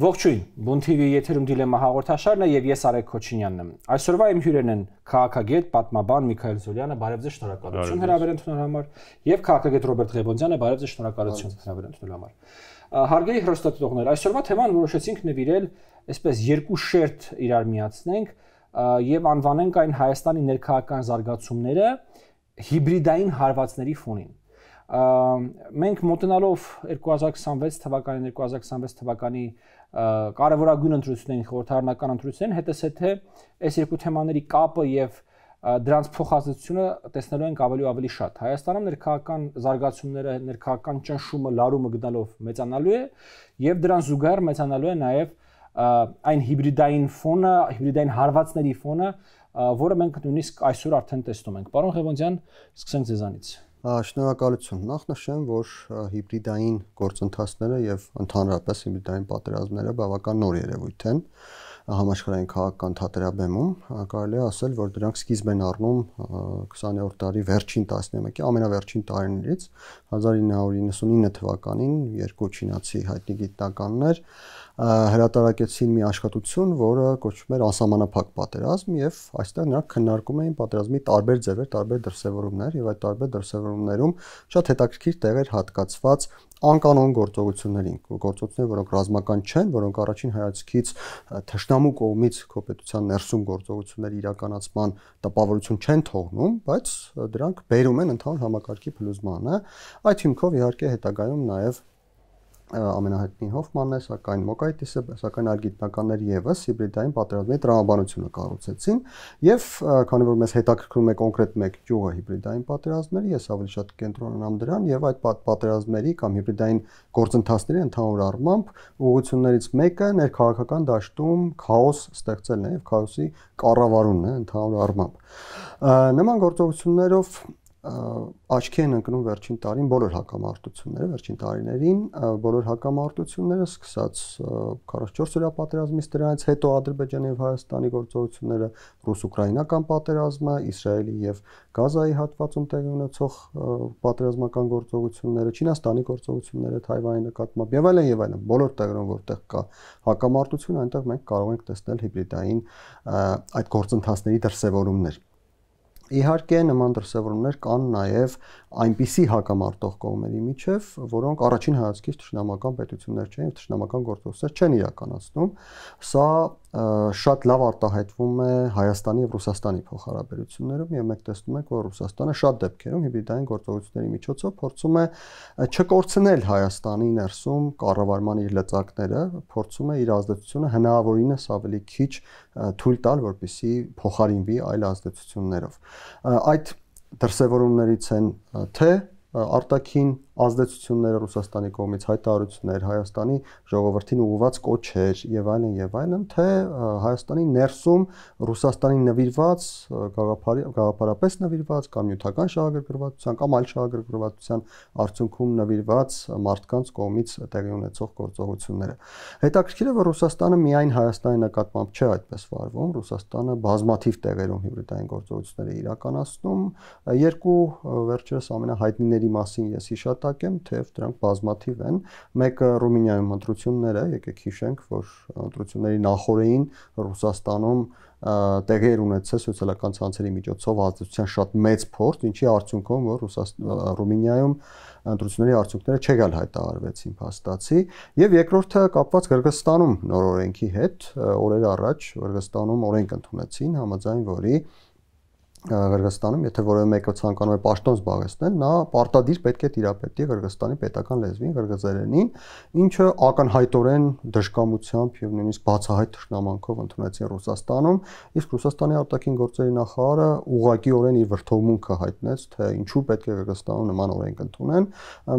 Ողջույն, Բուն TV եթերում դիլեմա հաղորդաշարն է եւ ես Արեգ Քոչինյանն եմ։ Այսօրվա իմ հյուրերն են քաղաքագետ, պատմաբան Միքայել Զորյանը, բարև ձեզ, շնորհակալություն հրավեր ընդունելու համար, եւ քաղաքագետ Ռոբերտ Ղևոնդյանը, բարև ձեզ, շնորհակալություն հրավեր ընդունելու համար։ Հարգելի հեռուստադիտողներ, այսօրվա թեման որոշեցինք նվիրել, այսպես երկու շերտ իրար միացնենք եւ անվանենք այն Հայաստանի ներքաղաքական զարգացումները հիբրիդային հարվածների ֆոնին։ Մենք մոտենալով 2026 թվականի կարևորագույն ընտրություններին, խորհրդարանական ընտրություններին, հետզհետե այս երկու թեմաների կապը եւ դրանց փոխազդեցությունը տեսնելու ենք ավելի ու ավելի շատ։ Հայաստանում ներքաղաքական զարգացումները, ներքաղաքական ճնշումը, լարումը գնալով մեծանալու է եւ դրան զուգահեռ մեծանալու է նաեւ այն հիբրիդային ֆոնը, հիբրիդային հարվածների ֆոնը, որը մենք նույնիսկ այսօր արդեն տեսնում ենք։ Պարոն Ղևոնդյան, սկսենք ձեզանից։ Շնորհակալություն։ Նախ նշեմ, որ հիբրիդային գործընթացները եւ ընդհանրապես հիբրիդային պատերազմները բավական նոր երևույթ են համաշխարհային քաղաքական թատերաբեմում։ Կարելի է ասել, որ դրանք սկիզբ են առնում 20-րդ դարի վերջին 11-ի ամենավերջին տարիներից 1999 թվականին երկու չինացի հայտնի գիտնականներ հրատարակեցին մի աշխատություն, որը կոչվում էր անսահմանափակ պատերազմ, եւ այստեղ նրանք քննարկում էին պատերազմի տարբեր ձևեր, տարբեր դրսևորումներ, եւ այդ տարբեր դրսևորումներում շատ հետաքրքիր տեղեր հատկացված անկանոն գործողություններին, որոնք ռազմական չեն, որոնք առաջին հայացքից թշնամու կողմից կոպետության ներսում գործողությունների իրականացման տպավորություն չեն թողնում, բայց դրանք բերում են ընդհանուր համակարգի փլուզմանը։ Այդ հիմքով իհարկե հետագայում նաեւ ամենահայտնի Հոֆմանն է, սակայն Մոկայտիսը, սակայն այլ գիտնականներ եւս հիբրիդային պատերազմի տրամաբանությունը կառուցեցին, եւ քանի որ մեզ հետաքրքրում է կոնկրետ մեկ ճյուղը հիբրիդային պատերազմների, ես ավելի շատ կենտրոնանամ դրան եւ այդ պատերազմների կամ հիբրիդային գործընթացների ընդհանուր առմամբ ուղղություններից մեկը ներքաղաքական դաշտում քաոս ստեղծելն է եւ քաոսի կառավարումն է ընդհանուր առմամբ։ Նման գործողություններով աչքի են ընկնում վերջին տարին բոլոր հակամարտությունները, վերջին տարիներին բոլոր հակամարտությունները, սկսած 44-օրյա պատերազմից, դրանից հետո Ադրբեջանի եւ Հայաստանի գործողությունները, ռուս-ուկրաինական պատերազմը, Իսրայելի եւ Գազայի հատվածում տեղի ունեցող պատերազմական գործողությունները, Չինաստանի գործողությունները Թայվանի նկատմամբ եւ այլն, բոլոր տեղերում, որտեղ կա հակամարտություն, այնտեղ մենք կարող ենք տեսնել հիբրիդային այդ գործընթացների դրսևորումներ։ Իհարկե նման դրսևորումներ կան նաև այնպիսի հակամարտող կողմերի միջև, որոնք առաջին հայացքից թշնամական պետություններ չեն եւ թշնամական գործողություններ չեն իրականացնում։ Սա շատ լավ արտահայտվում է Հայաստանի եւ Ռուսաստանի փոխհարաբերություններում եւ մենք տեսնում ենք, որ Ռուսաստանը շատ դեպքերում հիբրիդային գործողությունների միջոցով փորձում է չկորցնել Հայաստանի ներսում կառավարման իր լծակները, փորձում է իր ազդեցությունը հնարավորինս ավելի քիչ թույլ տալ, որպեսզի փոխարինվի այլ ազդեցություններով։ Այդ դրսևորումներից են թե արտաքին ազդեցությունները Ռուսաստանի կողմից, հայտարարություններ, Հայաստանի ժողովրդին ուղղված կոչեր եւ այլն, թե Հայաստանի ներսում Ռուսաստանի նվիրված գաղափարապես նվիրված կամ նյութական շահագրգռվածության կամ այլ շահագրգռվածության արդյունքում նվիրված մարդկանց կողմից տեղի ունեցող գործողությունները։ Հետաքրքիր է, որ Ռուսաստանը միայն Հայաստանի նկատմամբ չէ այդպես վարվում, Ռուսաստանը բազմաթիվ տեղերում հիբրիդային գործողություններ է իրականացնում։ Երկու վերջերս ամենահայտնիների մասին ես հիշատակեմ, թեև դրանք բազմաթիվ են։ Մեկը Ռումինիայում ընտրությունները, եկեք հիշենք, որ ընտրությունների նախօրեին Ռուսաստանում տեղի էր ունեցել սոցիալական ցանցերի միջոցով ազդեցության շատ մեծ փորձ, ինչի արդյունքում որ Ռումինիայում ընտրությունների արդյունքները չեղյալ հայտարարվեցին փաստացի, եւ երկրորդը կապված Կырգызստանում նոր օրենքի հետ, օրեր առաջ Կырգызստանում օրենք ընդունեցին, համաձայն որի Կырգызստանում, եթե որևէ մեկը ցանկանում է պաշտոն զբաղեցնել, նա պարտադիր պետք է տիրապետի Կырգызստանի պետական լեզվին, կырգызերենին, ինչը ակնհայտորեն դժկամությամբ եւ նույնիսկ բացահայտ թշնամանքով ընդունեցին Ռուսաստանում, իսկ Ռուսաստանի արտաքին գործերի նախարարը ուղղակիորեն իր վրթովմունքը հայտնեց, թե ինչու պետք է Կырգызստանում նման օրենք ընդունեն։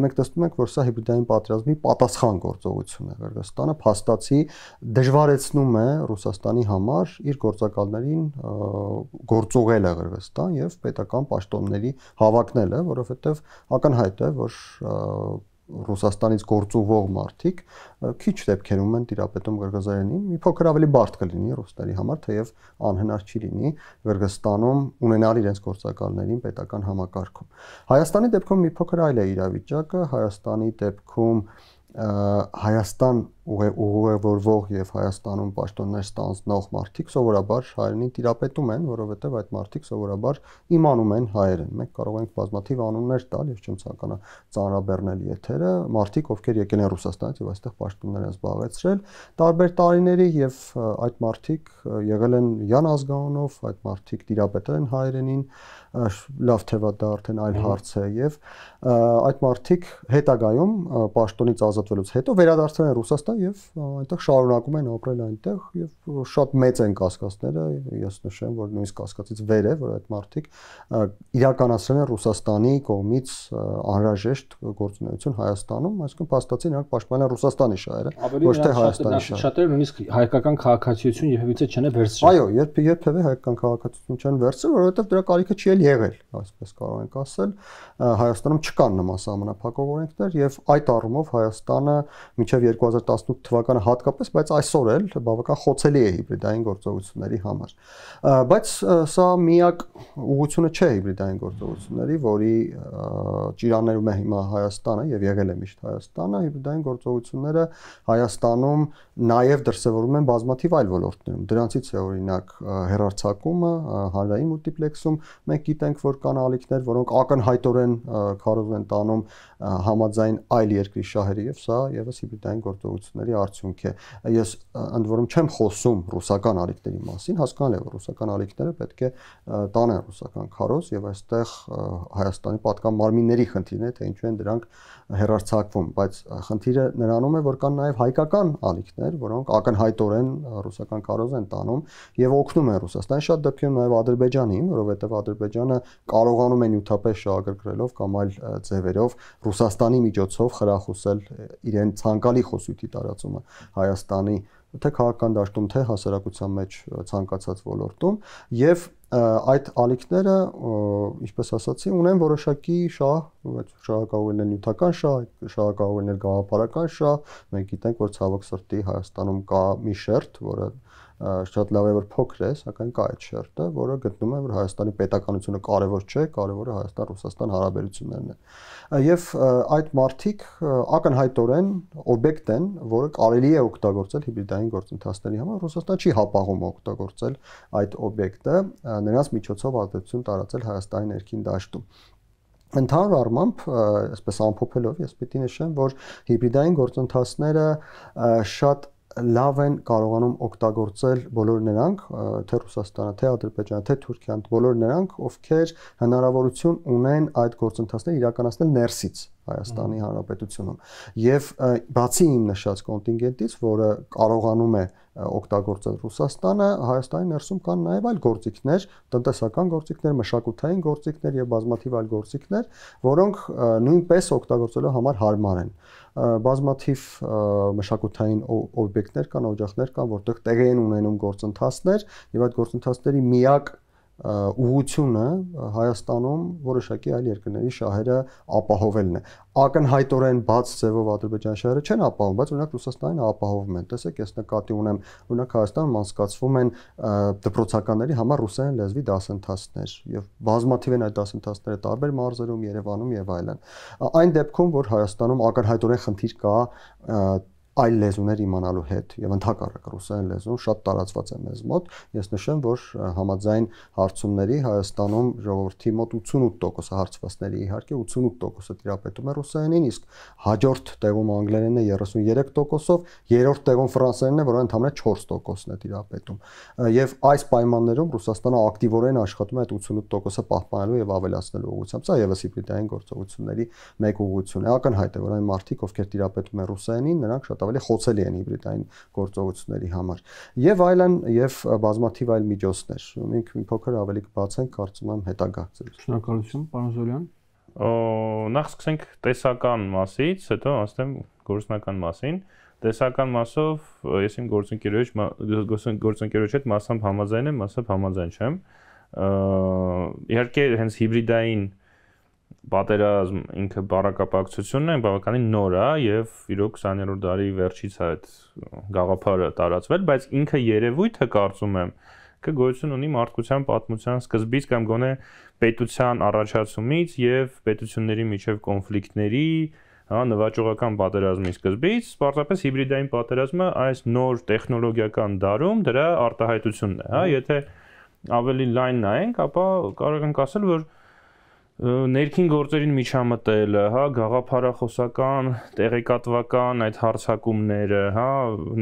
Մենք տեսնում ենք, որ սա հիբրիդային պատերազմի պատասխան գործողություն է։ Կырգызստանը փաստացի դժվարեցնում է Ռուսաստանի համար իր գործակալներին գործուղելը եւ պետական պաշտոնների հավակնելը, որովհետեւ ակնհայտ է, որ Ռուսաստանից գործուղող մարդիկ քիչ դեպքերում են տիրապետում կырգызերենին, մի փոքր ավելի բարդ կլինի ռուսների համար, թեև անհնար չի լինի Կырգызստանում ունենալ իրենց գործակալներին պետական համակարգում։ Հայաստանի դեպքում մի փոքր այլ է իրավիճակը, Հայաստանի դեպքում Հայաստան ուղևորվող եւ Հայաստանում պաշտոններ ստանձնող մարդիկ սովորաբար հայերենին տիրապետում են, որովհետեւ այդ մարդիկ սովորաբար իմանում են հայերեն։ Մենք կարող ենք բազմաթիվ անուններ տալ, եւ չեմ ցանկանա ծանրաբեռնել եթերը, մարդիկ, ովքեր եկել են Ռուսաստանից եւ այստեղ պաշտոններ են զբաղեցրել տարբեր տարիների եւ այդ մարդիկ եղել են յան ազգանունով, այդ մարդիկ տիրապետել են հայերենին, լավ թեվա դա արդեն այլ հարց է եւ այդ մարդիկ հետագայում պաշտոնից ազատվելուց հետո վերադարձել են Ռուսաստան եւ այնտեղ շարունակում են ապրել այնտեղ եւ շատ մեծ են կասկածները, ես նշեմ, որ նույնիսկ կասկածից վեր է, որ այդ մարդիկ իրականացրել են Ռուսաստանի կողմից անհրաժեշտ գործունեություն Հայաստանում, այսինքն փաստացի նրանք պաշտպանել են Ռուսաստանի շահերը, ոչ թե Հայաստանի շահերը։ Շատերը նույնիսկ հայկական քաղաքացիություն երբևիցե չեն վերցրել։ Այո, երբևէ հայկական քաղաքացիություն չեն վերցրել, որովհետեւ դրա կարիքը չի եղել, այսպես կարող ենք ասել, Հայաստանում չկան նման սահմանափակող օրենքներ եւ այդ առումով Հայաստանը մինչեւ 2018 թվականը հատկապես, բայց այսօր էլ բավական խոցելի է հիբրիդային գործողությունների համար։ Բայց սա միակ ուղղությունը չէ հիբրիդային գործողությունների, որի ճիրաններում է հիմա Հայաստանը եւ եղել է միշտ Հայաստանը, հիբրիդային գործողությունները Հայաստանում նաեւ դրսեւորում են բազմաթիվ այլ ոլորտներում։ Դրանցից է օրինակ հեռարձակումը, հանրային մուլտիպլեքսում, մենք գիտենք, որ կան ալիքներ, որոնք ակնհայտորեն քարոզ են տանում համաձայն այլ երկրի շահերի եւ սա եւս հիբրիդային գործողությունների արդյունք է։ Ես ընդ որում չեմ խոսում ռուսական ալիքների մասին, հասկանալի է, որ ռուսական ալիքները պետք է տանեն ռուսական քարոզ եւ այստեղ Հայաստանի պատկան մարմինների խնդիրն է, թե ինչու են դրանք հեռարձակվում, բայց խնդիրը նրանում է, որ կան նաեւ հայկական ալիքներ, որոնք ակնհայտորեն ռուսական քարոզ են տանում եւ օգնում են Ռուսաստանի շատ դեպքերում նաեւ Ադրբեջանին, որովհետեւ Ադրբեջանը կարողանում է նյութապես շահագրգռելով կամ այլ ձևերով Ռուսաստանի միջոցով խրախուսել իրեն ցանկալի խոսույթի տարածումը Հայաստանի թե քաղաքական դաշտում, թե հասարակության մեջ ցանկացած ոլորտում եւ այդ ալիքները, ինչպես ասացի, ունեն որոշակի շահ, շահը կարող է լինել նյութական շահ, շահը կարող է լինել գաղափարական շահ, մենք գիտենք, որ ցավոք սրտի Հայաստանում կա մի շերտ, որը շատ լավ է որ փոքր է, սակայն կա այդ շերտը, որը գտնում է, որ Հայաստանի պետականությունը կարևոր չէ, կարևորը Հայաստան-Ռուսաստան հարաբերություններն են։ Եվ այդ մարդիկ ակնհայտորեն օբյեկտ են, որը կարելի է օգտագործել հիբրիդային գործընթացների համար, Ռուսաստան չի հապաղում օգտագործել այդ օբյեկտը, նրանց միջոցով ազդեցություն տարածել Հայաստանի ներքին դաշտում։ Ընդհանուր առմամբ, այսպես ամփոփելով, ես պիտի նշեմ, որ հիբրիդային գործընթացները շատ լավ են կարողանում օգտագործել բոլոր նրանք, թե Ռուսաստանը, թե Ադրբեջանը, թե Թուրքիան, բոլոր նրանք, ովքեր հնարավորություն ունեն այդ գործընթացները իրականացնել ներսից Հայաստանի Հանրապետությունում։ Եվ բացի իմ նշած կոնտինգենտից, որը կարողանում է օգտագործել Ռուսաստանը, Հայաստանի ներսում կան նաև այլ գործիքներ, տնտեսական գործիքներ, մշակութային գործիքներ եւ բազմաթիվ այլ գործիքներ, որոնք նույնպես օգտագործելու համար հարմար են։ Բազմաթիվ մշակութային օբյեկտներ կան, օջախներ կան, որտեղ տեղի են ունենում գործընթացներ եւ այդ գործընթացների միակ ուղղությունը Հայաստանում որոշակի այլ երկրների շահերը ապահովելն է։ Ակնհայտորեն բաց ձևով Ադրբեջանի շահերը չեն ապահովում, բայց օրինակ Ռուսաստանին ապահովում են։ Տեսեք, ես նկատի ունեմ, օրինակ Հայաստանում անցկացվում են դպրոցականների համար ռուսերեն լեզվի դասընթացներ եւ բազմաթիվ են այդ դասընթացները տարբեր մարզերում, Երևանում եւ այլն։ Այն դեպքում, որ Հայաստանում ակնհայտորեն խնդիր կա այլ լեզուներ իմանալու հետ եւ ընդհակառակը ռուսերեն լեզուն շատ տարածված է մեզ մոտ, ես նշեմ, որ համաձայն հարցումների Հայաստանում ժողովրդի մոտ 88% հարցվածների իհարկե 88% տիրապետում է ռուսերենին, իսկ հաջորդ տեղում անգլերենն է 33%-ով, երրորդ տեղում ֆրանսերենն է, որը ընդհանրապես 4%-ն է տիրապետում։ Եվ այս պայմաններում Ռուսաստանը ակտիվորեն աշխատում է այդ 88%-ը պահպանելու եւ ավելացնելու ուղղությամբ։ Սա եւս հիբրիդային գործողությունների մեկ ուղղություն է։ Ակնհայտ է, որ այն մարդիկ, ովքեր տիրապետում են ռուսերենին, նրանք շատ ավելի խոցելի են հիբրիդային գործողությունների համար եւ այլն եւ բազմաթիվ այլ միջոցներ։ Մենք մի փոքր ավելի կբացենք, կարծում եմ հետագա ծրագրերում։ Շնորհակալություն, պարոն Զոլյան։ Նախ սկսենք տեսական մասից, հետո ասեմ գործնական մասին։ Տեսական մասով ես իմ գործընկերոջ հետ մասամբ համաձայն եմ, մասամբ համաձայն չեմ։ Իհարկե հենց հիբրիդային պատերազմ ինքը բառակապակցությունն է բավականին նոր է եւ իրոք 20-րդ դարի վերջից է այդ գաղափարը տարածվել, բայց ինքը երևույթը կարծում եմ գոյություն ունի մարդկության պատմության սկզբից կամ գոնե պետության առաջացումից եւ պետությունների միջև կոնֆլիկտների հա, նվաճողական պատերազմի սկզբից, պարզապես հիբրիդային պատերազմը այս նոր տեխնոլոգիական դարում դրա արտահայտությունն է, հա, եթե ավելի լայն նայենք, ապա կարող ենք ասել, որ ներքին գործերին միջամտելը, հա, գաղափարախոսական, տեղեկատվական այդ հարձակումները, հա,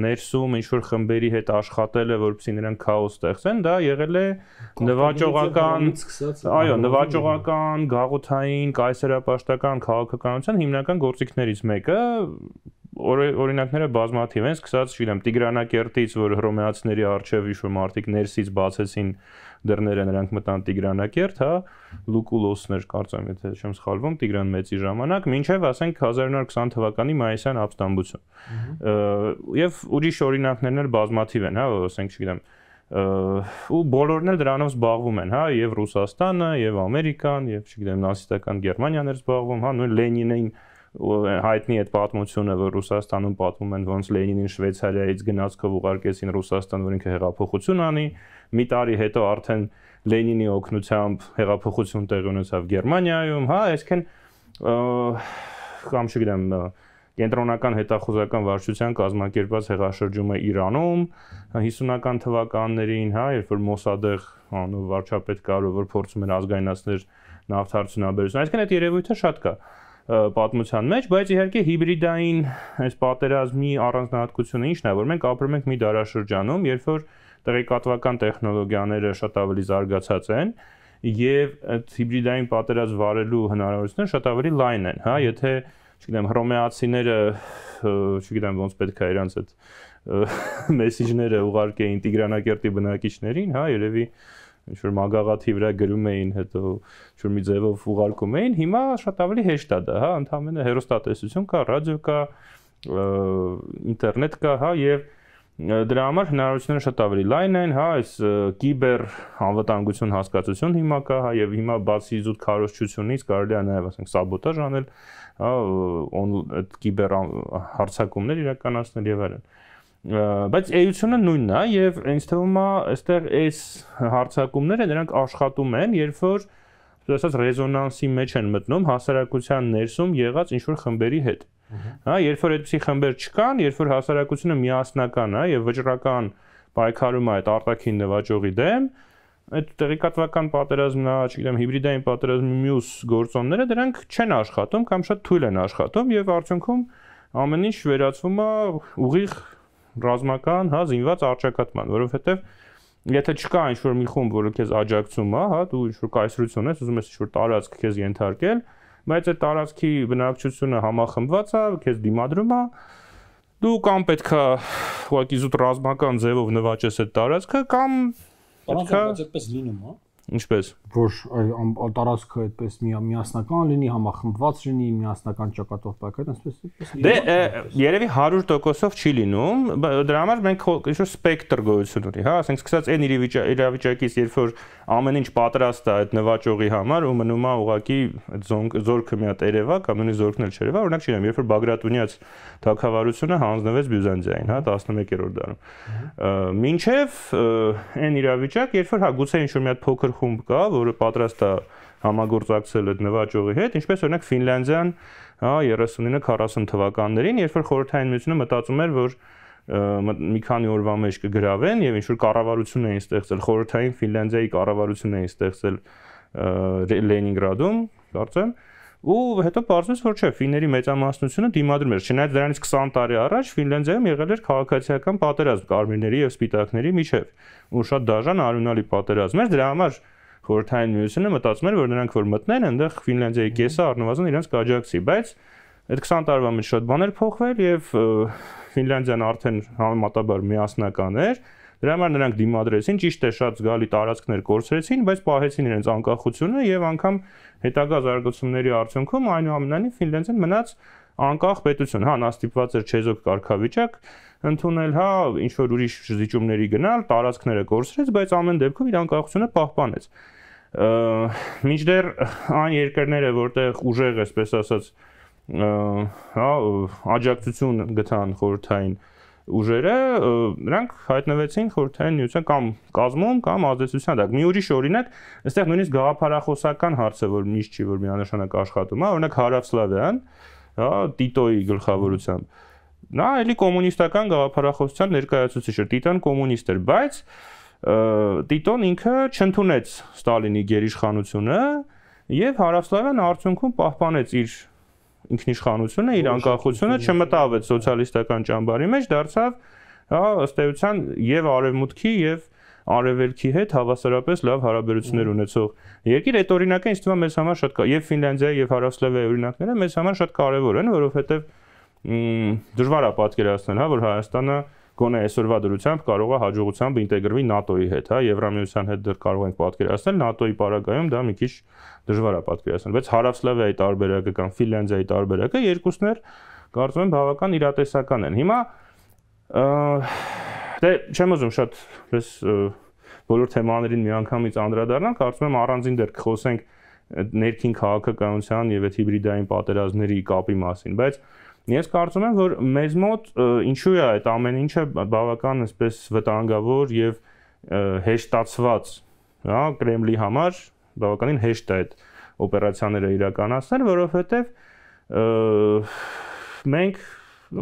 ներսում ինչ-որ խմբերի հետ աշխատելը, որպեսզի նրանք քաոս ստեղծեն, դա եղել է նվաճողական, այո, նվաճողական, գաղութային, կայսերապաշտական քաղաքականության հիմնական գործիքներից մեկը, օրինակները բազմաթիվ են, սկսած, չգիտեմ, Տիգրանակերտից, որ հռոմեացիների առջև ինչ-որ մարդիկ ներսից բացեցին դռները, նրանք մտան Տիգրանակերտ, հա, Լուկուլոսն էր, կարծեմ, եթե չեմ սխալվում, Տիգրան Մեծի ժամանակ, մինչև ասենք 1920 թվականի մայիսյան ապստամբություն։ Եվ ուրիշ օրինակներն էլ բազմաթիվ են, հա, ասենք, չգիտեմ, ու բոլորն էլ դրանով զբաղվում են, հա, եւ Ռուսաստանը, եւ Ամերիկան, եւ չգիտեմ, նացիստական Գերմանիան էր զբաղվում, հա, նույն Լենինին հայտնի այդ պատմությունը, որ Ռուսաստանում պատմում են, ոնց Լենինին Շվեյցարիայից գնացքով ուղարկեցին Ռուսաստան, որ ինքը հեղափոխություն անի, մի տարի հետո արդեն Լենինի օգնությամբ հեղափոխություն տեղի ունեցավ Գերմանիայում, հա, այսինքն կամ չգիտեմ, կենտրոնական հետախուզական վարչության կազմակերպված հեղաշրջումը Իրանում 50-ական թվականներին, հա, երբ որ Մոսադեղ անով վարչապետ կար, որ փորձում էր ազգայնացնել նավթարդյունաբերությունը, այսինքն այդ երևույթը շատ կա պատմության մեջ, բայց իհարկե հիբրիդային այս պատերազմի առանձնահատկությունը ինչն է, որ մենք ապրում ենք մի դարաշրջանում, երբ որ տեղեկատվական տեխնոլոգիաները շատ ավելի զարգացած են եւ այդ հիբրիդային պատերազմ վարելու հնարավորությունները շատ ավելի լայն են, հա, եթե, չգիտեմ, հռոմեացիները, չգիտեմ, ոնց պետք է իրանց այդ մեսիջները ուղարկեին Տիգրանակերտի բնակիչներին, հա, երևի ինչ-որ մագաղաթի վրա գրում էին, հետո ինչ-որ մի ձևով ուղարկում էին, հիմա շատ ավելի հեշտ է դա, հա, ընդհանրապես հեռուստատեսություն կա, ռադիո կա, ինտերնետ կա, հա, եւ դրա համար հնարավորությունները շատ ավելի լայն են, հա, այս կիբեր անվտանգություն հասկացություն հիմա կա, հա, եւ հիմա բացի զուտ քարոզչությունից կարելի է նաեւ, ասենք, սաբոտաժ անել, հա, այդ կիբեր հարձակումներ իրականացնել եւ այլն։ Բայց էությունը նույնն է եւ ինձ թվում է այստեղ այս հարձակումները նրանք աշխատում են, երբ որ ասած ռեզոնանսի մեջ են մտնում հասարակության ներսում եղած ինչ-որ խմբերի հետ։ Հա, երբ որ այդպիսի խմբեր չկան, երբ որ հասարակությունը միասնական է եւ վճռական պայքարում է այդ արտաքին նվաճողի դեմ, այդ տեղեկատվական պատերազմն է, չգիտեմ, հիբրիդային պատերազմի մյուս գործոնները դրանք չեն աշխատում կամ շատ թույլ են աշխատում եւ արդյունքում ամեն ինչ վերածվում է ուղիղ ռազմական, հա, զինված առճակատման, որովհետեւ եթե չկա ինչ-որ մի խումբ, որը քեզ աջակցում է, հա, դու ինչ-որ կայսրություն ես, ուզում ես ինչ-որ տարածք քեզ ենթարկել, բայց այդ տարածքի բնակչությունը համախմբված է, քեզ դիմադրում է, դու կամ պետքա ուղղակի զուտ ռազմական ձևով նվաճես այդ տարածքը, կամ պետքա այդպես լինում, հա։ Ինչպես որ տարածքը այդպես միասնական լինի, համախմբված լինի, միասնական ճակատով պայքար, այսպես դե երևի 100%-ով չի լինում, դրա համար մենք ինչ-որ սպեկտր գոյություն ունի, հա, ասենք սկսած այն իրավիճակից, երբ որ ամեն ինչ պատրաստ է այդ նվաճողի համար ու մնում է ուղղակի այդ զորքը մի հատ երևա կամ նույնիսկ զորքն էլ չերևա, օրինակ չգիտեմ, երբ որ Բագրատունյաց թագավարությունը հանձնվեց Բյուզանդիային, հա, 11-րդ դարում։ Մինչև այն իրավիճակ, երբ որ հա գուցե ինչ-որ մի հատ փոքր խումբ կա, որը պատրաստ է համագործակցել այդ նվաճողի հետ, ինչպես օրինակ Ֆինլանդիան, հա, 39-40 թվականներին, երբ որ Խորհրդային Միությունը մտածում էր, որ մի քանի օրվա մեջ կգրավեն եւ ինչ-որ կառավարություն էին ստեղծել, Խորհրդային Ֆինլանդիայի կառավարություն էին ստեղծել Լենինգրադում, կարծեմ, ու հետո պարզվեց, որ չէ, ֆինների մեծամասնությունը դիմադրում էր, չնայած դրանից 20 տարի առաջ Ֆինլանդիայում եղել էր քաղաքացիական պատերազմ կարմիրների եւ սպիտակների միջեւ, ու շատ դաժան արյունալի պատերազմ էր, դրա համար Խորհրդային Միությունը մտածում էր, որ նրանք որ մտնեն, այնտեղ Ֆինլանդիայի կեսը առնվազն իրենց կաջակցի, բայց այդ 20 տարվա մեջ շատ բաներ փոխվել եւ Ֆինլանդիան արդեն համեմատաբար միասնական էր, դրա համար նրանք դիմադրեցին, ճիշտ է, շատ զգալի տարածքներ կորցրեցին, բայց պահեցին իրենց անկախությունը եւ անգամ հետագա զարգացումների արդյունքում այնուամենայնիվ Ֆինլանդիան մնաց անկախ պետություն, հա, նա ստիպված էր չեզոք կարգավիճակ ընդունել, հա, ինչ որ ուրիշ զիջումների գնալ, տարածքները կորցրեց, բայց ամեն դեպքում իր անկախությունը պահպանեց։ Մինչդեռ այն երկրները, որտեղ ուժեղ, այսպես ասած, հա, աջակցություն գտան խորհրդային ուժերը, նրանք հայտնվեցին Խորհրդային Միության կամ կազմում կամ ազդեցության տակ։ Մի ուրիշ օրինակ, այստեղ նույնիսկ գաղափարախոսական հարցը, որ միշտ չի, որ միանշանակ աշխատում է, օրինակ Հարավսլավիան, հա, Տիտոյի գլխավորությամբ։ Նա էլի կոմունիստական գաղափարախոսության ներկայացուցիչ էր, Տիտոն կոմունիստ էր, բայց Տիտոն ինքը չընդունեց Ստալինի գերիշխանությունը եւ Հարավսլավիան արդյունքում պահպանեց իր ինքնիշխանությունը, իր անկախությունը, չմտավ այդ սոցիալիստական ճամբարի մեջ, դարձավ, հա, ըստ էության եւ արևմուտքի եւ արևելքի հետ հավասարապես լավ հարաբերություններ ունեցող երկիր, այդ օրինակը ինձ թվում է մեզ համար շատ եւ Ֆինլանդիայի եւ Հարավսլավիայի օրինակները մեզ համար շատ կարեւոր են, որովհետեւ դժվար է պատկերացնել, հա, որ Հայաստանը գոնե այսօրվա դրությամբ կարող է հաջողությամբ ինտեգրվի ՆԱՏՕ-ի հետ, հա, Եվրամիության հետ դեռ կարող ենք պատկերացնել, ՆԱՏՕ-ի պարագայում դա մի քիչ դժվար է պատկերացնել, բայց Հարավսլավիայի տարբերակը կամ Ֆինլանդիայի տարբերակը երկուսն էլ կարծում եմ բավական իրատեսական են։ Հիմա դե չեմ ուզում շատ ես բոլոր թեմաներին միանգամից անդրադառնալ, կարծում եմ առանձին դեռ կխոսենք ներքին քաղաքականության եւ այդ հիբրիդային պատերազմների կապի մասին, բայց ես կարծում եմ, որ մեզ մոտ ինչու է այդ ամեն ինչը բավական այսպես վտանգավոր եւ հեշտացված, հա, Կրեմլի համար բավականին հեշտ է այդ օպերացիաները իրականացնել, որովհետեւ մենք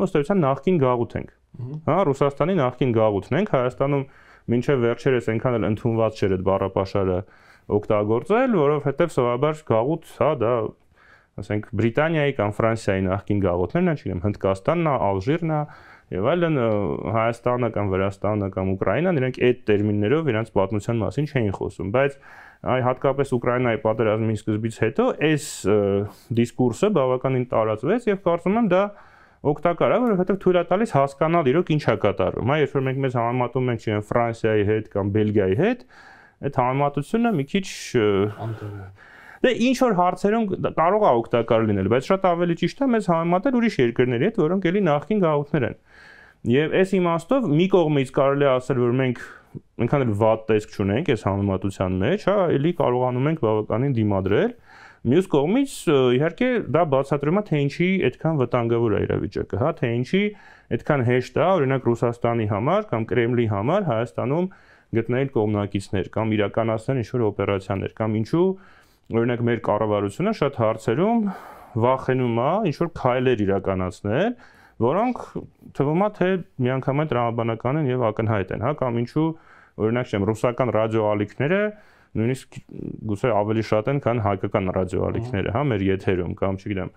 ըստ էության նախկին գաղութ ենք, հա, Ռուսաստանի նախկին գաղութն ենք, Հայաստանում մինչև վերջերս այնքան էլ ընդունված չէր այդ բառապաշարը օգտագործել, որովհետեւ սովորաբար գաղութ, հա, դա ասենք Բրիտանիայի կամ Ֆրանսիայի նախկին գաղութներն են, չգիտեմ, Հնդկաստանն է, Ալժիրն է եւ այլն, Հայաստանը կամ Վրաստանը կամ Ուկրաինան, իրենք այդ տերմիններով իրենց պատմության մասին չէին խոսում, բայց այ հատկապես Ուկրաինայի պատերազմի սկզբից հետո այս դիսկուրսը բավականին տարածվեց եւ կարծում եմ դա օգտակար է, որովհետեւ թույլ է տալիս հասկանալ իրոք ինչ է կատարվում, հա, երբ որ մենք մեզ համեմատում ենք չեմ Ֆրանսիայի հետ կամ Բելգիայի հետ, այդ համեմատությունը մի քիչ դե ինչ որ հարցերում կարող է օգտակար լինել, բայց շատ ավելի ճիշտ է մեզ համեմատել ուրիշ երկրների հետ, որոնք էլի նախկին գաղութներ են։ Եվ այս իմաստով մի կողմից կարելի է ասել, որ մենք այնքան էլ վատ տեսք չունենք այս համեմատության մեջ, հա, էլի կարողանում ենք բավականին դիմադրել։ Մյուս կողմից իհարկե դա բացատրում է, թե ինչի այդքան վտանգավոր է իրավիճակը, հա, թե ինչի այդքան հեշտ է, օրինակ Ռուսաստանի համար կամ Կրեմլի համար Հայաստանում գտնել կողմնակիցներ կամ իրականացնել ինչ-որ օպերացիաներ կամ ինչու օրինակ մեր կառավարությունը շատ հարցերում վախենում է ինչ-որ քայլեր իրականացնել, որոնք թվում է թե միանգամայն տրամաբանական են եւ ակնհայտ են, հա, կամ ինչու օրինակ չեմ ռուսական ռադիոալիքները նույնիսկ գուցե ավելի շատ են, քան հայկական ռադիոալիքները, հա, մեր եթերում կամ չգիտեմ,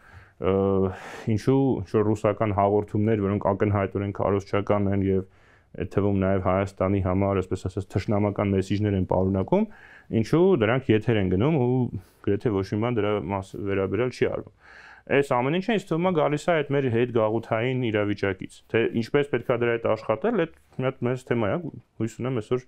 ինչու ինչ-որ ռուսական հաղորդումներ, որոնք ակնհայտորեն քարոզչական են եւ այդ թվում նաեւ Հայաստանի համար, այսպես ասած, թշնամական մեսիջներ են պարունակում, ինչու դրանք եթեր են գնում ու գրեթե ոչ մի բան դրա վերաբերյալ չի արվում։ Այս ամեն ինչը ինձ թվում է գալիս է այդ մեր հետ գաղութային իրավիճակից, թե ինչպես պետքա դրա հետ աշխատել, այդ մի հատ մեծ թեմա է, հույս ունեմ այսօր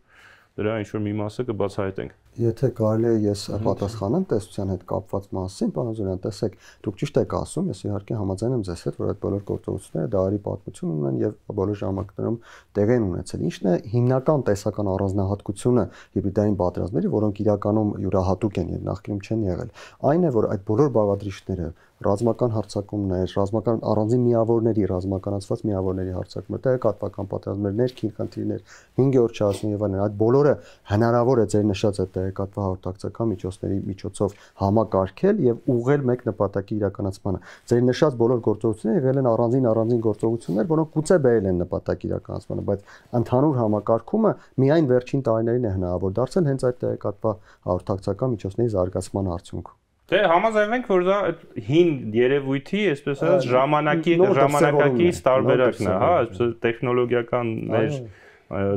դրա ինչ-որ մի մասը կբացահայտենք։ Եթե կարելի է ես պատասխանեմ տեսության հետ կապված մասին, պարոն Զորյան, տեսեք, դուք ճիշտ եք ասում, ես իհարկե համաձայն եմ ձեզ հետ, որ այդ բոլոր գործողությունները դարի պատմություն ունեն եւ բոլոր ժամանակներում տեղի են ունեցել։ Ինչն է հիմնական տեսական առանձնահատկությունը հիբրիդային պատերազմների, որոնք իրականում յուրահատուկ են եւ նախկինում չեն եղել, այն է, որ այդ բոլոր բաղադրիչները ռազմական հարձակումներ, ռազմական առանձին միավորների, ռազմականացված միավորների հարձակումներ, տեղեկատվական պատերազմներ, ներքին խնդիրներ, 5-րդ չասում եւ այլն, այդ բոլորը հնարավոր է ձեր նշած այդ տեղեկատվահաղորդակցական միջոցների միջոցով համակարգել եւ ուղղել մեկ նպատակի իրականացմանը։ Ձեր նշած բոլոր գործողությունները եղել են առանձին գործողություններ, որոնք գուցե բերել են նպատակի իրականացմանը, բայց ընդհանուր համակարգումը միայն վերջին տարիներին է հնարավոր դարձել հենց այդ տեղեկատվահաղորդակցական միջոցների զարգացման արդյունքում։ Դե համաձայնենք, որ դա այդ հին երևույթի, այսպես ասած, ժամանակակից տարբերակն է, հա, այսպես տեխնոլոգիական մեր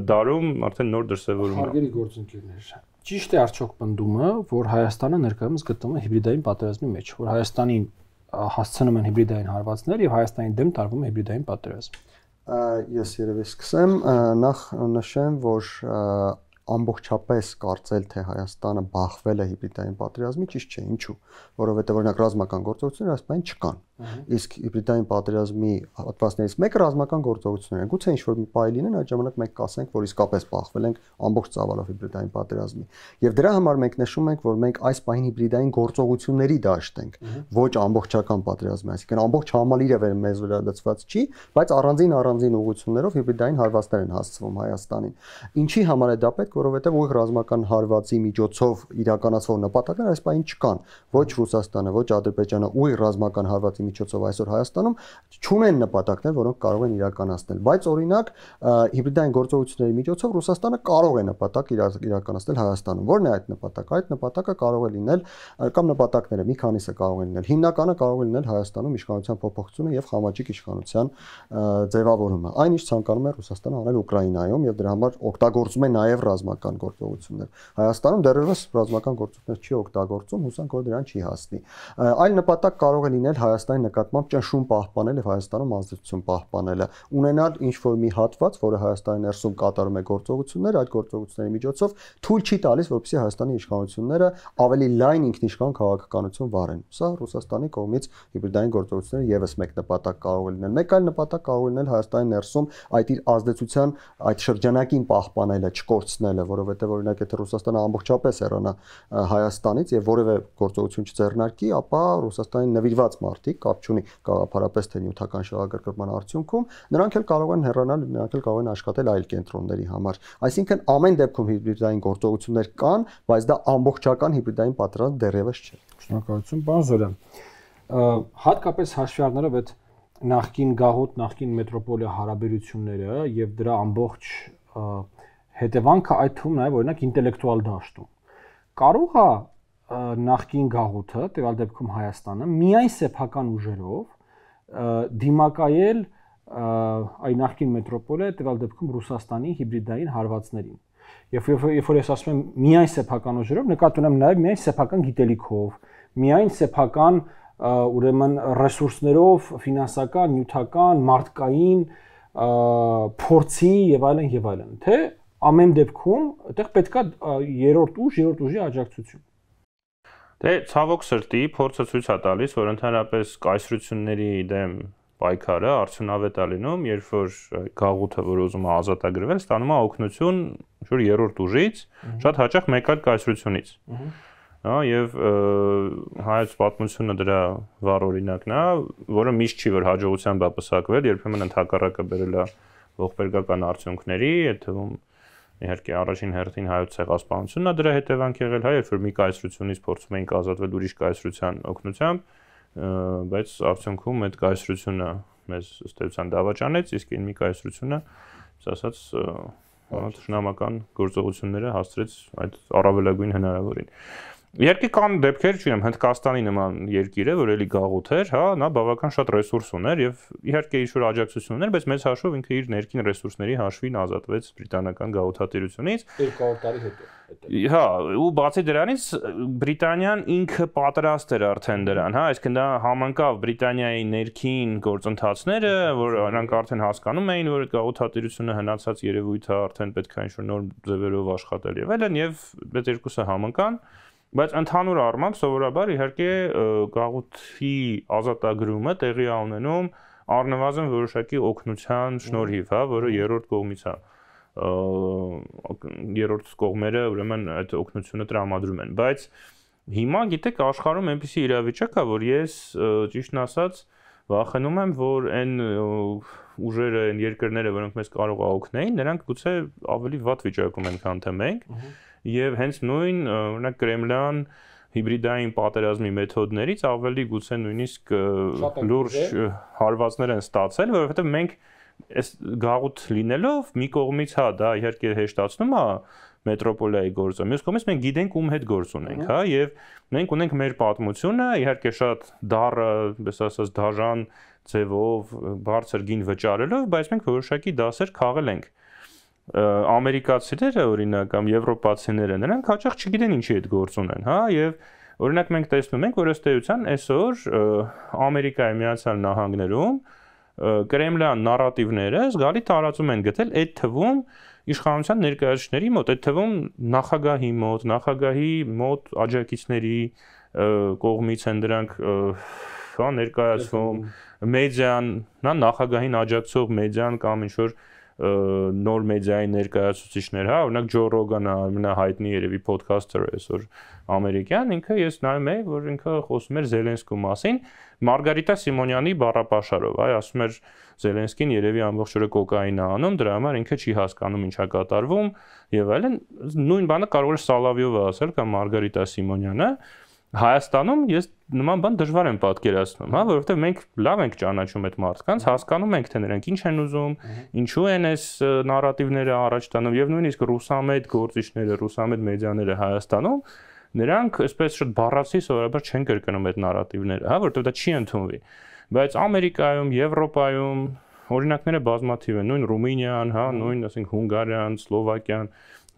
դարում արդեն նոր դրսևորում է։ Հարգելի գործընկերներ, ճիշտ է արդյոք պնդումը, որ Հայաստանը ներկայումս գտնվում է հիբրիդային պատերազմի մեջ, որ Հայաստանին հասցնում են հիբրիդային հարվածներ եւ Հայաստանի դեմ տարվում է հիբրիդային պատերազմ։ Ես երևի սկսեմ, նախ նշեմ, որ ամբողջապես կարծել, թե Հայաստանը բախվել է հիբրիդային պատերազմի, ճիշտ չէ, ինչու, որովհետև օրինակ ռազմական գործողություններ այսպես չկան։ Իսկ հիբրիդային պատերազմի հատվածներից մեկը ռազմական գործողություններ են։ Գուցե ինչ-որ մի բայ լինեն, այդ ժամանակ մենք կասենք, որ իսկապես բախվել ենք ամբողջ ծավալով հիբրիդային պատերազմի։ Եվ դրա համար մենք նշում ենք, որ մենք այս պահին հիբրիդային գործողությունների դաշտ ենք, ոչ ամբողջական պատերազմի, այսինքն ամբողջ համալիրը մեզ վրա լցված չի, բայց առանձին ուղղություններով հիբրիդային հարվածներ են հասցվում Հայաստանին։ Ինչի համար է դա պետք, որովհետև ուղիղ ռազմական հարվածի միջոցով իրականացվող նպատակներ այս պահին չկան։ Ոչ Ռուսաստանը, ոչ Ադրբեջանը ուղիղ ռազմական հարվածի միջոցով այսօր Հայաստանում չունեն նպատակներ, որոնք կարող են իրականացնել, բայց օրինակ հիբրիդային գործողությունների միջոցով Ռուսաստանը կարող է նպատակ իրականացնել Հայաստանում։ Որն է այդ նպատակը։ Այդ նպատակը կարող է լինել կամ նպատակները մի քանիսը կարող են լինել։ Հիմնականը կարող է լինել Հայաստանում իշխանության փոփոխությունը եւ խամաճիկ իշխանության ձևավորումը։ Այն ինչ ցանկանում է Ռուսաստանը անել Ուկրաինայում եւ դրա համար օգտագործում է նաեւ ռազմական գործողություններ։ Հայաստանում դեռևս ռազմական գործողություններ չի օգտագործում, հուսանք որ դրան չի հասնի։ Այլ նպատակ կարող է լինել Հայաստանի նկատմամբ ճնշում պահպանել եւ Հայաստանում ազդեցություն պահպանելը, ունենալ ինչ-որ մի հատված, որը Հայաստանի ներսում կատարում է գործողություններ, այդ գործողությունների միջոցով թույլ չի տալիս, որպեսզի Հայաստանի իշխանությունները ավելի լայն ինքնիշխան քաղաքականություն վարեն։ Սա Ռուսաստանի կողմից հիբրիդային գործողությունները եւս մեկ նպատակ կարող է լինել։ Մեկ այլ նպատակ կարող է լինել Հայաստանի ներսում այդ իր ազդեցության այդ շրջանակին պահպանելը, չկորցնելը, որովհետեւ օրինակ եթե Ռուսաստանը ամբողջապես հեռանա Հայաստանից եւ որևէ գործողություն չձեռնարկի, ապա Ռուսաստանի նվիրված մարդիկ, կապ չունի գաղափարապես թե նյութական շահագրգռման արդյունքում, նրանք էլ կարող են հեռանալ, նրանք էլ կարող են աշխատել այլ կենտրոնների համար։ Այսինքն ամեն դեպքում հիբրիդային գործողություններ կան, բայց դա ամբողջական հիբրիդային պատերազմ դեռևս չէ։ Շնորհակալություն, պարոն Զորյան։ Հատկապես հաշվի առնելով այդ նախկին գաղութ, նախկին մետրոպոլիա հարաբերությունները եւ դրա ամբողջ հետևանքը այդ թվում նաեւ օրինակ ինտելեկտուալ դաշտում կարող է նախկին գաղութը, տվյալ դեպքում Հայաստանը, միայն սեփական ուժերով դիմակայել այն նախկին մետրոպոլիա, տվյալ դեպքում Ռուսաստանի հիբրիդային հարվածներին։ Երբ որ ես ասում եմ միայն սեփական ուժերով, նկատի ունեմ նաեւ միայն սեփական գիտելիքով, միայն սեփական ուրեմն ռեսուրսներով, ֆինանսական, նյութական, մարդկային, փորձի եւ այլն, թե ամեն դեպքում այդտեղ պետքա երրորդ ուժի աջակցություն։ Դե ցավոք սրտի փորձը ցույց է տալիս, որ ընդհանրապես կայսրությունների դեմ պայքարը արդյունավետ է լինում, երբ որ գաղութը, որ ուզում է ազատագրվել, ստանում է օգնություն ինչ-որ երրորդ ուժից, շատ հաճախ մեկ այլ կայսրությունից։ Եվ հայոց պատմությունը դրա վառ օրինակն է, որը միշտ չի որ հաջողությամբ է պսակվել, երբեմն ընդհակառակը բերել է ողբերգական արդյունքների, այդ թվում իհարկե առաջին հերթին հայոց ցեղասպանությունն է դրա հետևանք եղել, երբ որ մի կայսրությունից փորձում էինք ազատվել ուրիշ կայսրության օգնությամբ, բայց արդյունքում այդ կայսրությունը մեզ ըստ էության դավաճանեց, իսկ այն մի կայսրությունը, ասած, շնամական գործողությունները հասցրեց այդ առավելագույն հնարավորին։ Իհարկե կան դեպքեր, չգիտեմ, Հնդկաստանի նման երկիրը, որ էլի գաղութ էր, նա բավական շատ ռեսուրս ուներ եւ իհարկե ինչ-որ աջակցություն ուներ, բայց մեծ հաշվով ինքը իր ներքին ռեսուրսների հաշվին ազատվեց բրիտանական գաղութատիրությունից 200 տարի հետո։ Հա, ու բացի դրանից Բրիտանիան ինքը պատրաստ էր արդեն դրան, այսինքն դա համընկավ Բրիտանիայի ներքին գործընթացները, որ նրանք արդեն հասկանում էին, որ գաղութատիրությունը հնացած երևույթ է, արդեն պետք է ինչ-որ նոր ձևերով աշխատել եւ այլն, եւ այդ երկուսը համընկան։ Բայց ընդհանուր առմամբ սովորաբար իհարկե գաղութի ազատագրումը տեղի է ունենում առնվազն որոշակի օգնության շնորհիվ, որը երրորդ կողմից է։ Երրորդ կողմերը ուրեմն այդ օգնությունը տրամադրում են, բայց հիմա գիտեք աշխարհում այնպիսի իրավիճակ է, որ ես ճիշտն ասած վախենում եմ, որ այն ուժերը, այն երկրները, որոնք մեզ կարող է օգնեին, նրանք գուցե ավելի վատ վիճակում են, քան թե մենք։ Եվ հենց նույն օրինակ Կրեմլյան հիբրիդային պատերազմի մեթոդներից ավելի գուցե նույնիսկ լուրջ հարվածներ են ստացել, որովհետև մենք այս գաղութ լինելով մի կողմից դա իհարկե հեշտացնում է մետրոպոլիայի գործը, մյուս կողմից մենք գիտենք ում հետ գործ ունենք, եւ մենք ունենք մեր պատմությունը, իհարկե շատ դառը, այսպես ասած, դաժան ձևով, բարձր գին վճարելով, բայց մենք որոշակի դասեր քաղել ենք։ Ամերիկացիները օրինակ կամ եվրոպացիները նրանք հաճախ չգիտեն ինչի հետ գործ ունեն, եւ օրինակ մենք տեսնում ենք, որ ըստ էության այսօր Ամերիկայի Միացյալ Նահանգներում Կրեմլյան նարատիվները զգալի տարածում են գտել այդ թվում իշխանության ներկայացուցիչների մոտ, այդ թվում նախագահի մոտ աջակիցների կողմից են դրանք ներկայացվում, մեդիան, նախագահին աջակցող մեդիան կամ ինչ-որ նոր մեդիայի ներկայացուցիչներ, օրինակ Ջո Ռոգանը ամենահայտնի երևի ոդքասթերը այսօր ամերիկյան, ինքը ես նայում եի, որ ինքը խոսում էր Զելենսկու մասին, Մարգարիտա Սիմոնյանի բառապաշարով, ասում էր Զելենսկին երևի ամբողջ օրը կոկաին է անում, դրա համար ինքը չի հասկանում ինչա կատարվում եւ այլն, նույն բանը կարող էր Սալավյովը ասել կամ Մարգարիտա Սիմոնյանը, Հայաստանում ես նման բան դժվար եմ պատկերացնում, հա, որովհետև մենք լավ ենք ճանաչում այդ մարդկանց, հասկանում ենք թե նրանք ինչ են ուզում, ինչու են այս նարատիվները առաջ տանում եւ նույնիսկ ռուսամետ գործիչները, ռուսամետ մեդիաները Հայաստանում նրանք այսպես շատ բառացի սովորաբար չեն կրկնում այդ նարատիվները, հա, որովհետև դա չի ընդունվի։ Բայց Ամերիկայում, Եվրոպայում օրինակները բազմաթիվ են, նույն Ռումինիան, հա, նույն, ասենք Հունգարիան, Սլովակիան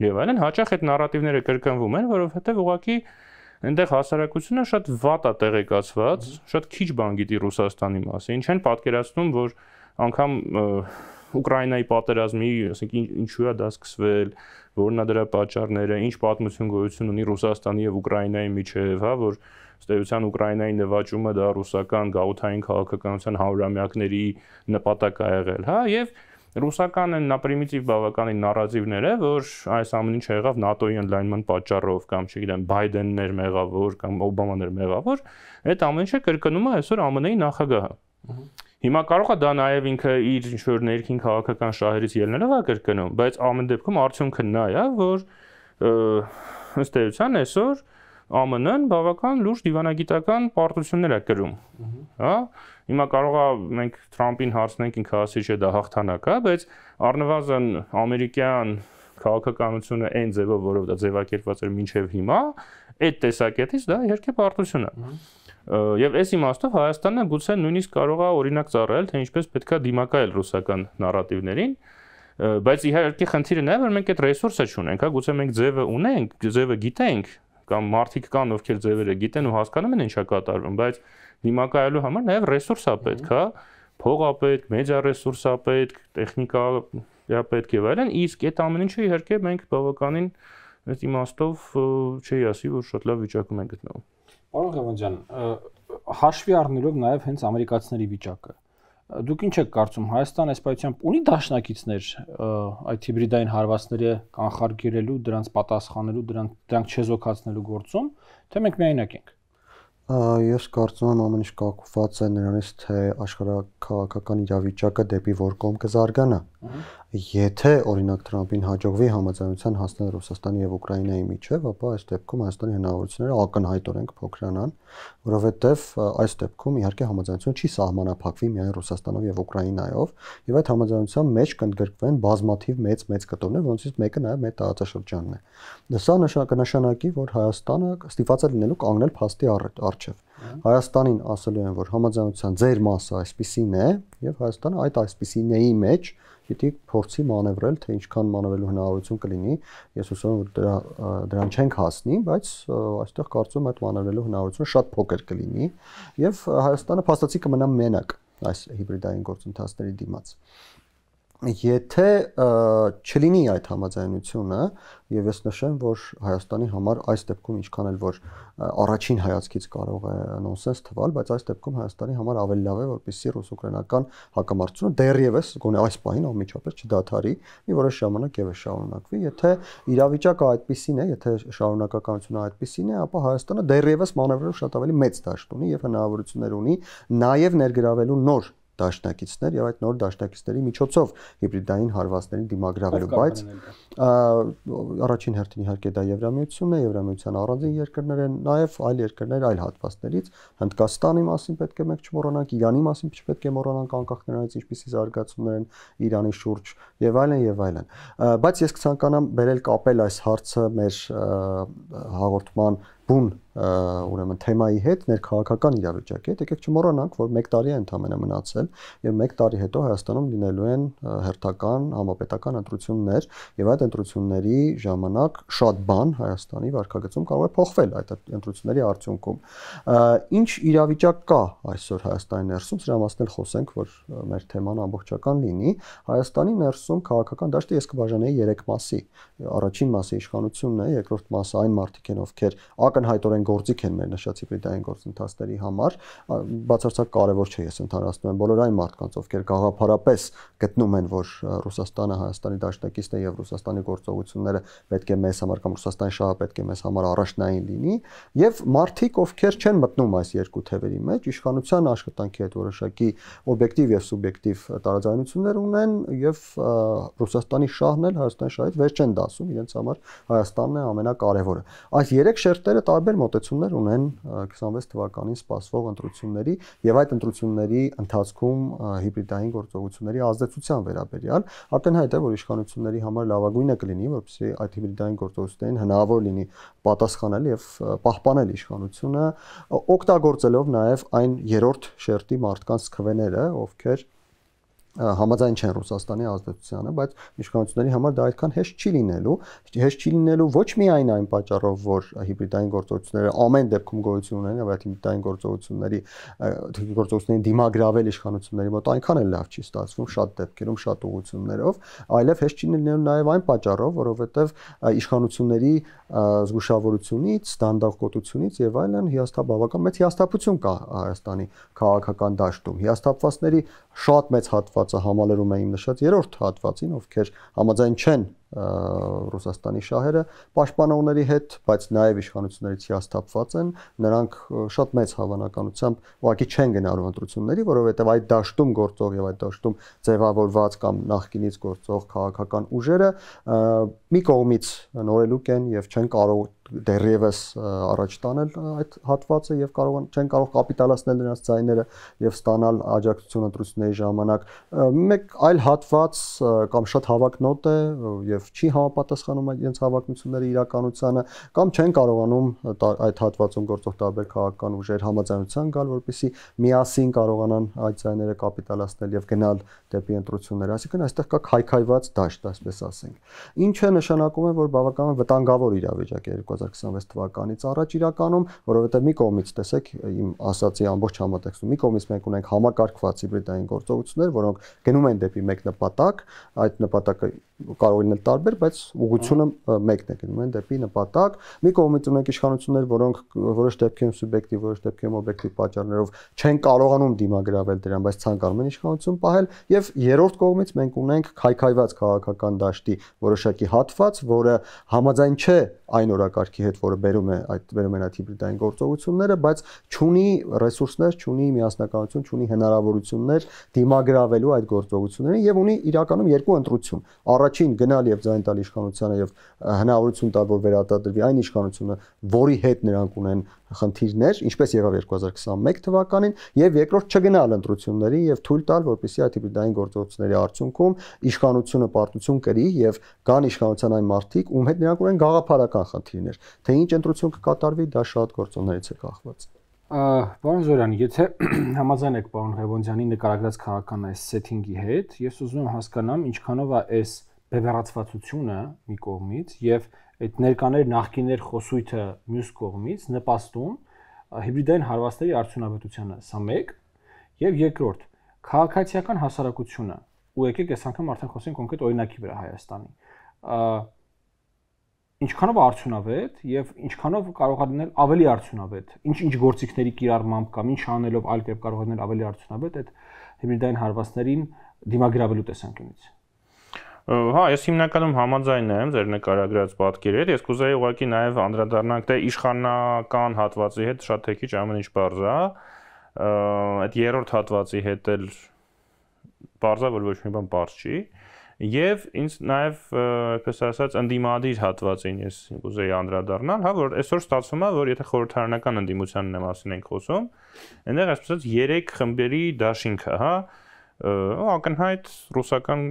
եւ այլն, հաճախ այդ նարատիվները կրկնվում են, որովհետեւ ուղղակի այնտեղ հասարակությունը շատ վատ է տեղեկացված, շատ քիչ բան գիտի Ռուսաստանի մասին, չեն պատկերացնում, որ անգամ Ուկրաինայի պատերազմի, ասենք ինչու է դա սկսվել, որն է դրա պատճառները, ինչ պատմություն գոյություն ունի Ռուսաստանի եւ Ուկրաինայի միջեւ, հա, որ ըստ էության Ուկրաինայի նվաճումը դա ռուսական գաղութային քաղաքականության հարյուրամյակների նպատակ է եղել, հա, եւ ռուսական են նապրիմիտիվ բավականին նարատիվները, որ այս ամեն ինչը եղավ ՆԱՏՕ-ի ընդլայնման պատճառով կամ չգիտեմ Բայդենն էր մեղավոր կամ Օբաման էր մեղավոր, այդ ամեն ինչը կրկնում է այսօր ԱՄՆ-ի նախագահը։ Հիմա կարող է դա նաև ինքը իր ինչ-որ ներքին քաղաքական շահերից ելնելով է կրկնում, բայց ամեն դեպքում արդյունքը նա է, որ ըստ էության այսօր ԱՄՆ-ն բավական լուրջ դիվանագիտական պարտություններ է կրում, հա։ Հիմա կարող է մենք Թրամփին հարցնենք, ինքը ասի չէ դա հաղթանակ է, բայց առնվազն ամերիկյան քաղաքականությունը այն ձևով, որով դա ձևակերպված էր մինչև հիմա, այդ տեսակետից դա իհարկե պարտություն է։ Եվ այս իմաստով Հայաստանը գուցե նույնիսկ կարող է օրինակ ծառայել, թե ինչպես պետք է դիմակայել ռուսական նարատիվներին, բայց իհարկե խնդիրը նա է, որ մենք այդ ռեսուրսը չունենք, հա, գուցե մենք ձևը ունենք, ձևը գիտենք, կամ մարդիկ կան, ովքեր ձևերը գիտեն ու հասկանում են ինչա կատարվում, բայց դիմակայելու համար նաև ռեսուրս է պետք, հա, փող է պետք, մեդիա ռեսուրս է պետք, տեխնիկա է պետք եւ այլն, իսկ այդ ամեն ինչը իհարկե մենք բավականին այդ իմաստով չի ասի, որ շատ լավ վիճակում ենք գտնվում։ Պարոն Ղևոնդյան, հաշվի առնելով նաև հենց ամերիկացիների վիճակը, դուք ինչ եք կարծում, Հայաստանը այս պայությամբ ունի դաշնակիցներ այդ հիբրիդային հարվածները կանխարգելելու, դրանց պատասխանելու, դրանք չեզոքացնելու գործում, թե մենք միայնակ ենք։ Ես կարծում եմ ամեն ինչ կապված է նրանից, թե աշխարհաքաղաքական իրավիճակը դեպի որ կողմ կզարգանա։ Եթե օրինակ Թրամփին հաջողվի համաձայնության հասնել Ռուսաստանի եւ Ուկրաինայի միջեւ, ապա այս դեպքում Հայաստանի հնարավորությունները ակնհայտորեն կփոքրանան, որովհետեւ այս դեպքում իհարկե համաձայնությունը չի սահմանափակվի միայն Ռուսաստանով եւ Ուկրաինայով, եւ այդ համաձայնության մեջ կընդգրկվեն բազմաթիվ մեծ կտորներ, որոնցից մեկը նաեւ մեր տարածաշրջանն է։ Սա կնշանակի, որ Հայաստանը ստիպված է լինելու կանգնել փաստի առջև։ Հայաստանին ասելու են, որ համաձայնության ձեր մասը այսպիսին է, եւ Հայաստանը այդ այսպիսինեի մեջ պիտի փորձի մանևրել, թե ինչքան մանևրելու հնարավորություն կլինի։ Ես հուսով եմ, որ դրան չենք հասնի, բայց այստեղ կարծում եմ այդ մանևրելու հնարավորությունը շատ փոքր կլինի, եւ Հայաստանը փաստացի կմնա մենակ այս հիբրիդային գործընթացների դիմաց։ Եթե չլինի այդ համաձայնությունը, եւ ես նշեմ, որ Հայաստանի համար այս դեպքում ինչքան էլ որ առաջին հայացքից կարող է նոնսենս թվալ, բայց այս դեպքում Հայաստանի համար ավելի լավ է, որպեսզի ռուս-ուկրաինական հակամարտությունը դեռևս գոնե այս պահին անմիջապես չդադարի, մի որոշ ժամանակ եւս շարունակվի։ Եթե իրավիճակը այդպիսին է, եթե շարունակականությունը այդպիսին է, ապա Հայաստանը դեռևս մանևրելու շատ ավելի մեծ դաշտ ունի եւ հնարավորություններ ունի նաեւ ներգրավելու նոր դաշնակիցներ եւ այդ նոր դաշնակիցների միջոցով հիբրիդային հարվածներին դիմագրավելու, բայց առաջին հերթին իհարկե դա Եվրամիությունն է, Եվրամիության առանձին երկրներ են, նաեւ այլ երկրներ այլ հատվածներից, Հնդկաստանի մասին պետք է մենք չմոռանանք, Իրանի մասին չպետք է մոռանանք, անկախ նրանից ինչպիսի զարգացումներ են Իրանի շուրջ եւ այլն եւ այլն։ Բայց ես կցանկանամ բերել կապել այս հարցը մեր հաղորդման բուն ուրեմն թեմայի հետ, ներքաղաքական իրավիճակի հետ, եկեք չմոռանանք, որ 1 տարի է ընդամենը մնացել եւ 1 տարի հետո Հայաստանում լինելու են հերթական համապետական ընտրություններ եւ այդ ընտրությունների ժամանակ շատ բան Հայաստանի վարքագծում կարող է փոխվել այդ ընտրությունների արդյունքում։ Ինչ իրավիճակ կա այսօր Հայաստանի ներսում, սրա մասին էլ խոսենք, որ մեր թեման ամբողջական լինի։ Հայաստանի ներսում քաղաքական դաշտը ես կբաժանեի 3 մասի։ Առաջին մասը իշխանությունն է, երկրորդ մասը այն մարդիկ են, ովքեր ակնհայտորեն գործիք են մեր նշած հիբրիդային գործընթացների համար, բացարձակ կարևոր չէ, ես ընդհանրացնում եմ բոլոր այն մարդկանց, ովքեր գաղափարապես գտնում են, որ Ռուսաստանը Հայաստանի դաշնակիցն է եւ Ռուսաստանի գործողությունները պետք է մեզ համար կամ Ռուսաստանի շահը պետք է մեզ համար առաջնային լինի, եւ մարդիկ, ովքեր չեն մտնում այս երկու թևերի մեջ, իշխանության աշխատանքի հետ որոշակի օբյեկտիվ եւ սուբյեկտիվ տարաձայնություններ ունեն եւ Ռուսաստանի շահն էլ Հայաստանի շահից վեր չեն դասում, իրենց համար Հայաստանն է ամենակարևորը։ Այս 3 շերտերը տարբեր մոտեցումներ ունեն 26 թվականին սպասվող ընտրությունների եւ այդ ընտրությունների ընթացքում հիբրիդային գործողությունների ազդեցության վերաբերյալ ակնհայտ է, որ իշխանությունների համար լավագույնը կլինի, որպեսզի այդ հիբրիդային գործողություններին հնարավոր լինի պատասխանել եւ պահպանել իշխանությունը, օգտագործելով նաեւ այն երրորդ շերտի մարդկանց քվեները, ովքեր համաձայն չեն Ռուսաստանի ազդեցությանը, բայց իշխանությունների համար դա այդքան հեշտ չի լինելու ոչ միայն այն պատճառով, որ հիբրիդային գործողությունները ամեն դեպքում գոյություն ունեն եւ այդ հիբրիդային գործողություններին դիմագրավել իշխանությունների մոտ այնքան էլ լավ չի ստացվում շատ դեպքերում, շատ ուղղություններով, այլև հեշտ չի լինելու նաեւ այն պատճառով, որովհետեւ իշխանությունների զգուշավորությունից, ստանդարտկոտությունից եւ այլն բավական մեծ հիասթափություն կա Հայաստանի քաղաքական դաշտում։ Հիասթափվածների շատ մեծ հատվածը համալրում է իմ նշած երրորդ հատվածին, ովքեր համաձայն չեն Ռուսաստանի շահերը պաշտպանողների հետ, բայց նաև իշխանություններից հիասթափված են, նրանք շատ մեծ հավանականությամբ ուղղակի չեն գնալու ընտրությունների, որովհետև այդ դաշտում գործող եւ այդ դաշտում ձևավորված կամ նախկինից գործող քաղաքական ուժերը մի կողմից նորելուկ են եւ չեն կարող դեռևս առաջ տանել այդ հատվածը եւ չեն կարող կապիտալացնել նրանց ձայները եւ ստանալ աջակցություն ընտրությունների ժամանակ։ Մեկ այլ հատված կամ շատ հավակնոտ է եւ չի համապատասխանում իրենց հավակնությունների իրականությանը կամ չեն կարողանում այդ հատվածում գործող տարբեր քաղաքական ուժեր համաձայնության գալ, որպեսզի միասին կարողանան այդ ձայները կապիտալացնել եւ գնալ դեպի ընտրություններ։ Այսինքն այստեղ կա քայքայված դաշտ, այսպես ասենք։ Ինչը նշանակում է, որ բավականին վտանգավոր իրավիճակ է 2026 թվականից առաջ իրականում, որովհետև մի կողմից տեսեք իմ ասացի ամբողջ համատեքստում, մի կողմից մենք ունենք համակարգված հիբրիդային գործողություններ, որոնք գնում են դեպի մեկ նպատակ, այդ նպատակը կարող է լինել տարբեր, բայց ուղղությունը մեկն է, գնում են դեպի նպատակ։ Մի կողմից ունենք իշխանություններ, որոնք որոշ դեպքերում սուբյեկտիվ, որոշ դեպքերում օբյեկտիվ պատճառներով չեն կարողանում դիմագրավել դրան, բայց ցանկանում են իշխանություն պահել, եւ երրորդ կողմից մենք ունենք քայքայված քաղաքական դաշտի որոշակի հատված, որը համաձայն չէ այն օրակարգի հետ, որը բերում են այդ հիբրիդային գործողությունները, բայց չունի ռեսուրսներ, չունի միասնականություն, չունի հնարավորություններ դիմագրավելու այդ գործողություններին եւ ունի իրականում երկու ընտրություն։ Առաջին գնալ եւ ձայն տալ իշխանությանը եւ հնարավորություն տալ, որ վերարտադրվի այն իշխանությունը, որի հետ նրանք ունեն խնդիրներ, ինչպես եղավ 2021 թվականին, եւ երկրորդ չգնալ ընտրությունների եւ թույլ տալ, որպեսզի այդ հիբրիդային գործողությունների արդյունքում իշխանությունը պարտություն կրի եւ կան իշխանության այն մարդիկ, ում հետ նրանք ունեն գաղափարական խնդիրներ։ Թե ինչ ընտրություն կկատարվի, դա շատ գործոններից է կախված։ Պարոն Զորյան, եթե համաձայն եք պարոն Ղևոնդյանի նկարագրած քաղաքական այս սեթինգի հետ, ես ուզում եմ հասկանամ ինչքանով է այս բևեռացվածությունը մի կողմից եւ այդ ներկաներ նախկիներ խոսույթը մյուս կողմից նպաստում հիբրիդային հարվածների արդյունավետությանը, սա մեկ, եւ երկրորդ քաղաքացիական հասարակությունը, ու եկեք այս անգամ արդեն խոսենք կոնկրետ օրինակի վրա Հայաստանի, ինչքանով արդյունավետ եւ ինչքանով կարող է լինել ավելի արդյունավետ, ինչ գործիքների կիրառմամբ կամ ինչ անելով այլ կերպ կարող է լինել ավելի արդյունավետ այդ հիբրիդային հարվածներին դիմագրավելու տեսանկյունից։ Հա, ես հիմնականում համաձայն եմ ձեր նկարագրած պատկերի հետ, ես կուզեի ուղղակի նաև անդրադառնանք թե իշխանական հատվածի հետ շատ թե քիչ ամեն ինչ բարձ է, այդ երրորդ հատվածի հետ էլ բարձ է, որ ոչ մի բան բարձ չի, եւ ինձ նաև, այսպես ասած, ընդդիմադիր հատվածին ես կուզեի անդրադառնալ, հա, որ այսօր ստացվում է, որ եթե խորհրդարանական ընդդիմության մասին ենք խոսում, այնտեղ այսպես ասած 3 խմբերի դաշինք է, հա, ակնհայտ ռուսական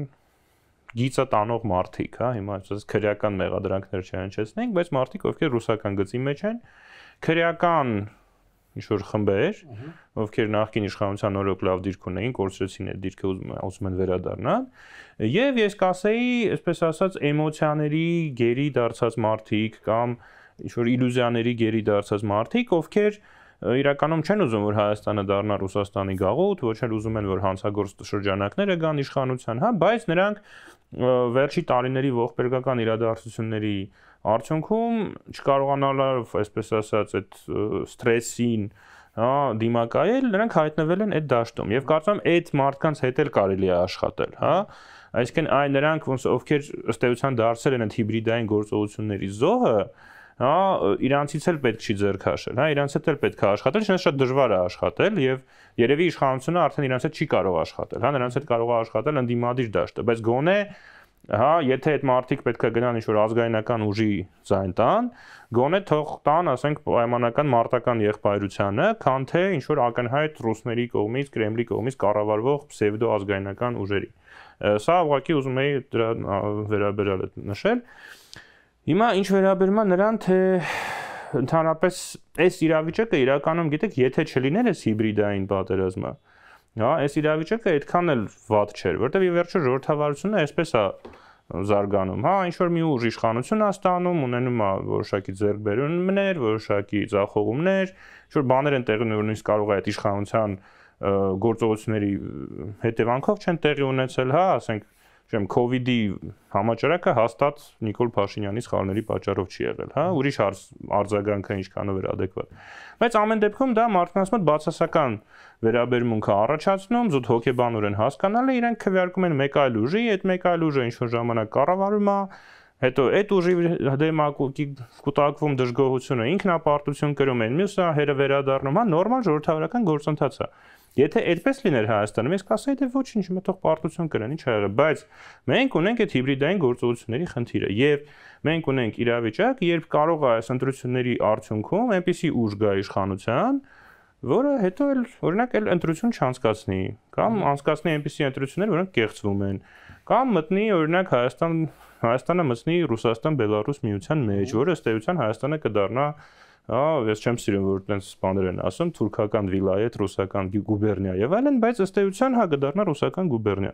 գիծը տանող մարդիկ, հա, հիմա այսպես քրեական մեղադրանքներ չհնչեցնենք, բայց մարդիկ, ովքեր ռուսական գծի մեջ են, քրեական ինչ-որ խմբեր, ովքեր նախկին իշխանության օրոք լավ դիրք ունեին, կորցրեցին այդ դիրքը, ուզում են վերադառնալ, եւ ես կասեի, այսպես ասած, էմոցիաների գերի դարձած մարդիկ կամ ինչ-որ իլյուզիաների գերի դարձած մարդիկ, ովքեր իրականում չեն ուզում, որ Հայաստանը դառնա Ռուսաստանի գաղութ, ոչ էլ ուզում են, որ հանցագործ շրջանակները գան իշխանության, հա, բայց նրանք վերջի տարիների ողբերգական իրադարձությունների արդյունքում չկարողանալով, այսպես ասած, այդ սթրեսին, հա, դիմակայել, նրանք հայտնվել են այդ դաշտում եւ կարծում եմ այդ մարդկանց հետ էլ կարելի է աշխատել, հա, այսինքն այն նրանք, ովքեր ըստ էության դարձել են այդ հիբրիդային գործողությունների զոհը, հա, իրանցից էլ պետք չի ձեռք քաշել, հա, իրանց հետ էլ պետք է աշխատել, չէ՞ շատ դժվար է աշխատել եւ երևի իշխանությունը արդեն իրանց հետ չի կարող աշխատել, հա, նրանց հետ կարող է աշխատել ընդդիմադիր դաշտը, բայց գոնե Հա, եթե այդ մարդիկ պետքա գնան ինչ-որ ազգայնական ուժի ձայն տան, գոնե թող տան, ասենք, պայմանական մարտական եղբայրությանը, քան թե ինչ-որ ակնհայտ ռուսների կողմից, Կրեմլի կողմից կառավարվող պսևդո ազգայնական ուժերի։ Սա ուղղակի ուզում էի դրա վերաբերյալ նշել։ Հիմա ինչ վերաբերում է նրան, թե ընդհանրապես այս իրավիճակը իրականում գիտեք, եթե չլիներ այս հիբրիդային պատերազմը, հա, այս իրավիճակը այդքան էլ վատ չէր, որտեղ ի վերջո ժողովրդավարությունը այսպես է զարգանում, հա, ինչ որ մի ուժ իշխանություն է ստանում, ունենում է որոշակի ձեռքբերումներ, որոշակի ձախողումներ, ինչ որ բաներ են տեղի ունենում, նույնիսկ կարող է այդ իշխանության գործողությունների հետևանքով չեն տեղի ունեցել, հա, ասենք, չեմ, COVID-ի համաճարակը հաստատ Նիկոլ Փաշինյանի սխալների պատճառով չի եղել, հա, ուրիշ արձագանքը ինչքանով էր adekvat։ Բայց ամեն դեպքում դա մարդկանց մոտ բացասական վերաբերմունք է առաջացնում, զուտ հոգեբանորեն հասկանալը, իրենք քվեարկում են մեկ այլ ուժի, այդ մեկ այլ ուժը ինչ-որ ժամանակ կառավարում է, հետո այդ ուժի դեմ կուտակվում դժգոհությունը, ինքնապարտություն կրում են, մյուսը հերը վերադառնում, հա, նորմալ ժողովրդավարական գործընթաց է։ Եթե այդպես լիներ Հայաստանում, ես կասեի, դե ոչինչ, մտող պարտություն կրեն, ինչ ա եղել, բայց մենք ունենք այդ հիբրիդային գործողությունների խնդիրը եւ մենք ունենք իրավիճակ, երբ կարող է այս ընտրությունների արդյունքում այնպիսի ուժ գա իշխանության, որը հետո էլ օրինակ էլ ընտրություն չանցկացնի, կամ անցկացնի այնպիսի ընտրություններ, որոնք կեղծվում են, կամ մտնի օրինակ Հայաստանը մտնի Ռուսաստան-Բելարուս միության մեջ, որը ըստ էության Հայաստանը կդառնա, ես չեմ սիրում, որ այդպես բաներ են ասում, թուրքական վիլայետ, ռուսական գուբերնիա եւ այլն, բայց ըստ էության հա կդառնա ռուսական գուբերնիա։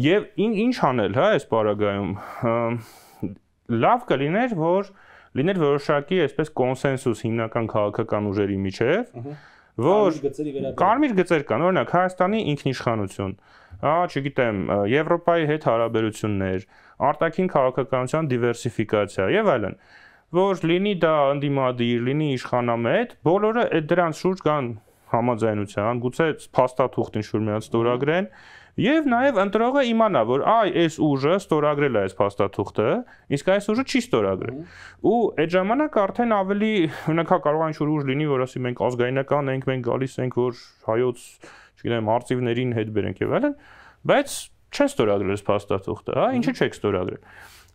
Եվ ինչ անել, հա, այս պարագայում լավ կլիներ, որ լիներ որոշակի այսպես կոնսենսուս հիմնական քաղաքական ուժերի միջև, որ կարմիր գծեր կան, օրինակ Հայաստանի ինքնիշխանություն, հա, չգիտեմ, Եվրոպայի հետ հարաբերություններ, արտաքին քաղաքականության դիվերսիֆիկացիա եւ այլն, որ լինի դա ընդդիմադիր, լինի իշխանամետ, բոլորը այդ դրանց շուրջ կան համաձայնության, գուցե փաստաթուղթ ինչ-որ միած ստորագրեն, եւ նաեւ ընտրողը իմանա, որ այ այս ուժը ստորագրել է այս փաստաթուղթը, իսկ այս ուժը չի ստորագրել։ Ու այդ ժամանակ արդեն ավելի օրինակ կարող է ինչ-որ ուժ լինի, որ ասի մենք ազգայնական ենք, մենք գալիս ենք, որ հայոց, չգիտեմ, արծիվներին հետ բերենք եւ այլն, բայց չեն ստորագրել այս փաստաթուղթը, հա, ինչու՞ չեք ստորագրել։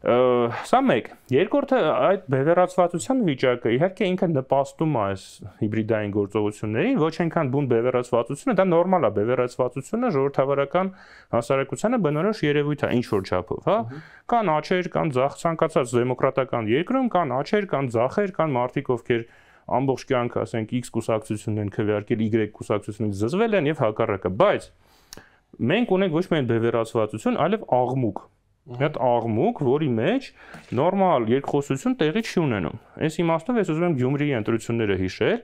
Սա մեկ, երկրորդը այդ բևեռացվածության վիճակը իհարկե ինքը նպաստում է այս հիբրիդային գործողություններին, ոչ այնքան բուն բևեռացվածությունը, դա նորմալ է, բևեռացվածությունը ժողովրդավարական հասարակությանը բնորոշ երևույթ է ինչ որ չափով, հա։ Կան աճեր, կան ձախ ցանկացած դեմոկրատական երկրում, կան աճեր, կան ձախեր, կան մարդիկ, ովքեր ամբողջ կյանք, ասենք, X կուսակցությունն են քվեարկել, Y կուսակցությունից զզվել են եւ հակառակը, բայց մենք ունենք ոչ միայն բևեռացվածություն, այլև աղմուկ։ Այդ աղմուկ, որի մեջ նորմալ երկխոսություն տեղի չի ունենում։ Այս իմաստով ես ուզում եմ Գյումրիի ընտրությունները հիշել։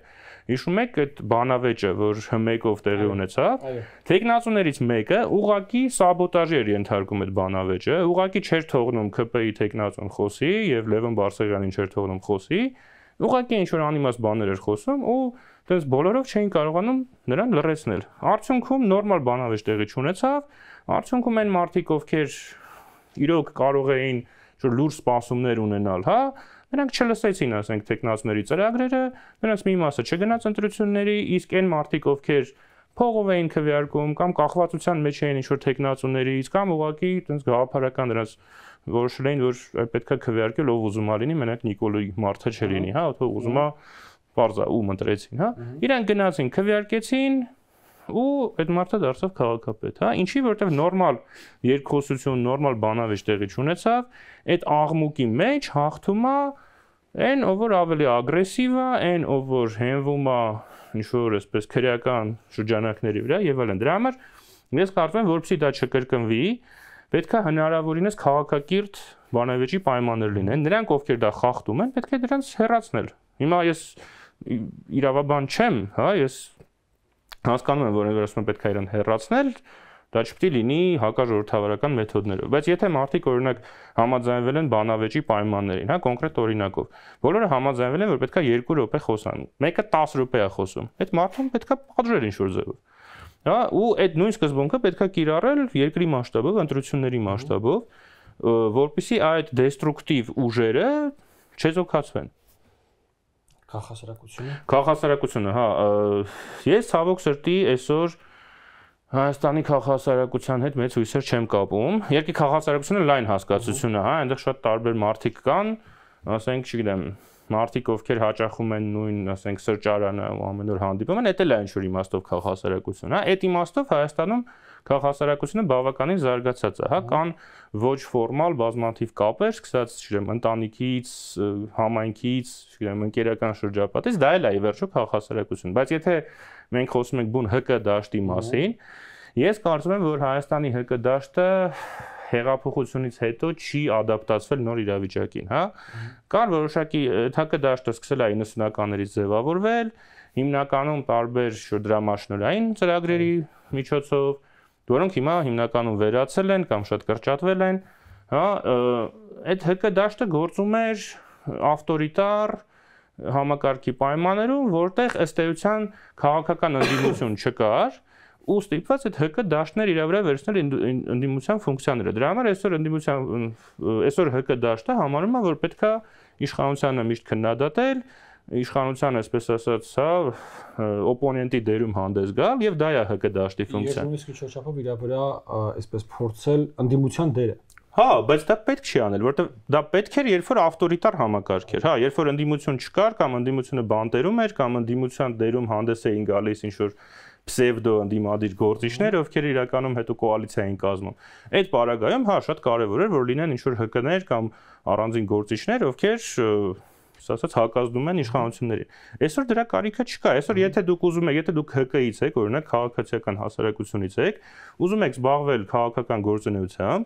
Հիշում եք այդ բանավեճը, որ ՀՄԵԿ-ով տեղի ունեցավ։ Տեխնացուներից մեկը ուղղակի սաբոտաժի էր ենթարկում այդ բանավեճը, ուղղակի չէր թողնում ԿՊ-ի տեխնացուն խոսի եւ Լևոն Բարսեղյանին չէր թողնում խոսի։ Ուղղակի ինչ-որ անիմաստ բաներ էր խոսում ու դες բոլորով չէին կարողանում նրան լռեցնել։ Արդյունքում նորմալ բանավեճ տեղի չունեցավ։ Արդյունքում այն մարդիկ, ովքեր իրոք կարող էին որ լուրջ սպասումներ ունենալ, հա, նրանք չլսեցին, ասենք, տեխնացուների ծրագրերը, նրանց մի մասը չգնաց ընտրությունների, իսկ այն մարդիկ, ովքեր փողով էին քվեարկում կամ կախվածության մեջ էին ինչ-որ տեխնացուներից կամ ուղղակի այտենց գաղափարական նրանց որոշել էին, որ պետքա քվեարկել, ով ուզում է լինի, մենակ Նիկոլի մարդը չլինի, հա, ով ուզում է բարձա ու ընտրեցին, հա։ Իրանք գնացին, քվեարկեցին ու այդ մարդը դարձավ քաղաքապետ, հա, ինչի որտեվ նորմալ երկխոսություն, նորմալ բանավեճ տեղի չունեցավ, այդ աղմուկի մեջ հաղթում է այն, ով որ ավելի ագրեսիվ է, այն, ով որ հենվում է ինչ-որ այսպես քրեական շրջանակների վրա եւ այլն։ Դրա համար ես կարծում եմ, որպեսզի դա չկրկնվի, պետք է հնարավորինս քաղաքակիրթ բանավեճի պայմաններ լինեն։ Նրանք, ովքեր դա խախտում են, պետք է դրանց հեռացնել։ Հիմա ես իրավաբան չեմ, հա, ես հասկանում եմ, որ ասում եմ պետք է իրեն հեռացնել, դա չպետք է լինի հակաժողովրդավարական մեթոդներով, բայց եթե մարդիկ օրինակ համաձայնվել են բանավեճի պայմաններին, հա, կոնկրետ օրինակով, բոլորը համաձայնվել են, որ պետք է 2 րոպե խոսան, մեկը 10 րոպե է խոսում, այդ մարդուն պետք է պատժել ինչ-որ ձևով, հա, ու այդ նույն սկզբունքը պետք է կիրառել երկրի մասշտաբով, ընտրությունների մասշտաբով, որպեսզի այդ դեստրուկտիվ ուժերը չեզոքացվեն։ Քաղաքասարակությունը։ Քաղաքասարակությունը, հա, ես ցավոք սրտի այսօր Հայաստանի քաղաքասարակության հետ մեծ հույսեր չեմ կապում։ Երկի քաղաքասարակությունը լայն հասկացություն է, հա, այնտեղ շատ տարբեր մարդիկ կան, ասենք, չգիտեմ, մարդիկ ովքեր հաճախում են նույն, ասենք, սրճարանը ու ամեն օր հանդիպում են, դա էլ է ինչ-որ իմաստով քաղաքասարակություն, հա, այդ իմաստով Հայաստանում քաղաքասարակությունը բավականին զարգացած է, հա, կան ոչ ֆորմալ բազմաթիվ կապեր, սկսած, չգիտեմ, ընտանիքից, համայնքից, չգիտեմ, ընկերական շրջապատից, դա էլ է ի վերջո քաղաքասարակություն, բայց եթե մենք խոսում ենք բուն ՀԿ դաշտի մասին, ես կարծում եմ, որ Հայաստանի ՀԿ դաշտը հեղափոխությունից հետո չի ադապտացվել նոր իրավիճակին, հա։ Կար որոշակի ՀԿ դաշտը սկսել է 90-ականներից ձևավորվել, հիմնականում տարբեր դրամաշնորհային ծրագրերի միջոցով, որոնք հիմա հիմնականում վերացել են կամ շատ կրճատվել են, հա, այդ ՀԿ դաշտը գործում էր ավտորիտար համակարգի պայմաններում, որտեղ ըստ էության քաղաքական ընդդիմություն չկար, ու ստիպված այդ ՀԿ դաշտներ իր վրա վերցնել ընդդիմության ֆունկցիաները։ Դրա համար այսօր ՀԿ դաշտը համարում է, որ պետքա իշխանությանը միշտ քննադատել, իշխանությանը, այսպես ասած, հա, օպոնենտի դերում հանդես գալ, եւ դա է ՀԿ դաշտի ֆունկցիան։ Ես նույնիսկ չափով իր վրա այսպես փորձել ընդդիմության դերը։ Հա, բայց դա պետք չի անել, որովհետեւ դա պետք էր, երբ որ ավտորիտար համակարգ էր, հա, երբ որ ընդդիմություն չկար կամ ընդդիմությունը բանտերում էր կամ ընդդիմության դերում հանդես էին գալիս ինչ-որ պսևդո ընդդիմադիր գործիչներ, ովքեր իրականում հետո կոալիցիա էին կազմում։ Այդ պարագայում, հա, շատ կարևոր էր, որ լինեն ինչ-որ ՀԿ-ներ կամ առանձին գործիչներ, ովքեր ասած հակազդում են իշխանություններին։ Այսօր դրա կարիքը չկա։ Այսօր եթե դուք ուզում եք, եթե դուք ՀԿ-ից եք, օրինակ քաղաքացիական հասարակությունից եք, ուզում եք զբաղվել քաղաքական գործունեությամբ,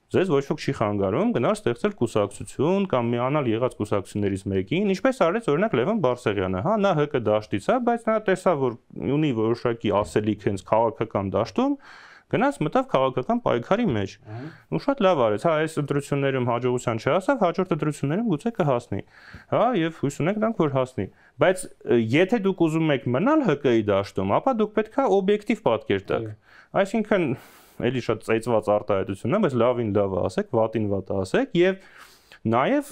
ձեզ ոչ ոք չի խանգարում գնալ ստեղծել կուսակցություն կամ միանալ եղած կուսակցություններից մեկին, ինչպես արեց օրինակ Լևոն Բարսեղյանը, հա, նա ՀԿ դաշտից է, բայց նա տեսավ, որ ունի որոշակի ասելիք հենց քաղաքական դաշտում, գնաց մտավ քաղաքական պայքարի մեջ։ Ու շատ լավ արեց, հա, այս ընտրություններում հաջողության չհասավ, հաջորդ ընտրություններում գուցե կհասնի։ Հա, եւ հույս ունենք դրանք որ հասնի։ Բայց եթե դուք ուզում եք մնալ ՀԿ-ի դաշտում, ապա դուք պետք է օբյեկտիվ պատկեր տաք։ Այսինքն էլի շատ ծեծված արտահայտություն է, բայց լավին լավ ասեք, վատին վատ ասեք եւ նաեւ,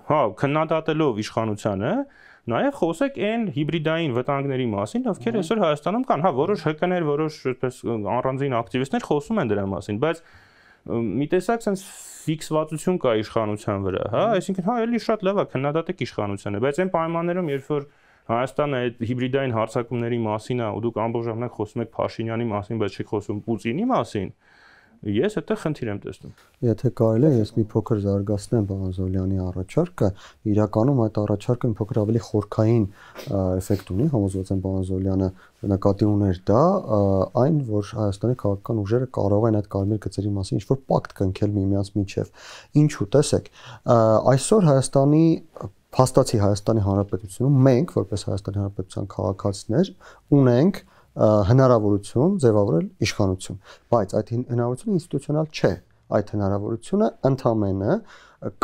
հա, քննադատելով իշխանությանը, նաեւ խոսեք այն հիբրիդային վտանգների մասին, ովքեր այսօր Հայաստանում կան, հա, որոշ ՀԿ-ներ, որոշ այսպես առանձին ակտիվիստներ խոսում են դրա մասին, բայց մի տեսակ sense ֆիքսվածություն կա իշխանության վրա, հա, այսինքն հա, էլի շատ լավ է քննադատեք իշխանությանը, բայց այն պայմաններում, երբ որ Հայաստանը այդ հիբրիդային հարձակումների մասին է, ու դուք ամբողջ ժամանակ խոսում եք Փաշինյանի մասին, բայց չեք խոսում Պուտինի մասին, ես այդտեղ խնդիր եմ տեսնում։ Եթե կարելի է, ես մի փոքր զարգացնեմ պարոն Զոլյանի առաջարկը, իրականում այդ առաջարկը մի փոքր ավելի խորքային էֆեկտ ունի, համոզված եմ պարոն Զոլյանը նկատի ուներ դա, այն որ Հայաստանի քաղաքական ուժերը կարող են այդ կարմիր գծերի մասին ինչ-որ պակտ կնքել միմյանց միջև։ Ինչու՞, տեսեք, այսօր Հայաստանի Փաստացի Հայաստանի Հանրապետությունում մենք, որպես Հայաստանի Հանրապետության քաղաքացիներ, ունենք հնարավորություն ձևավորել իշխանություն, բայց այդ հնարավորությունը ինստիտուցիոնալ չէ։ Այդ հնարավորությունը ընդամենը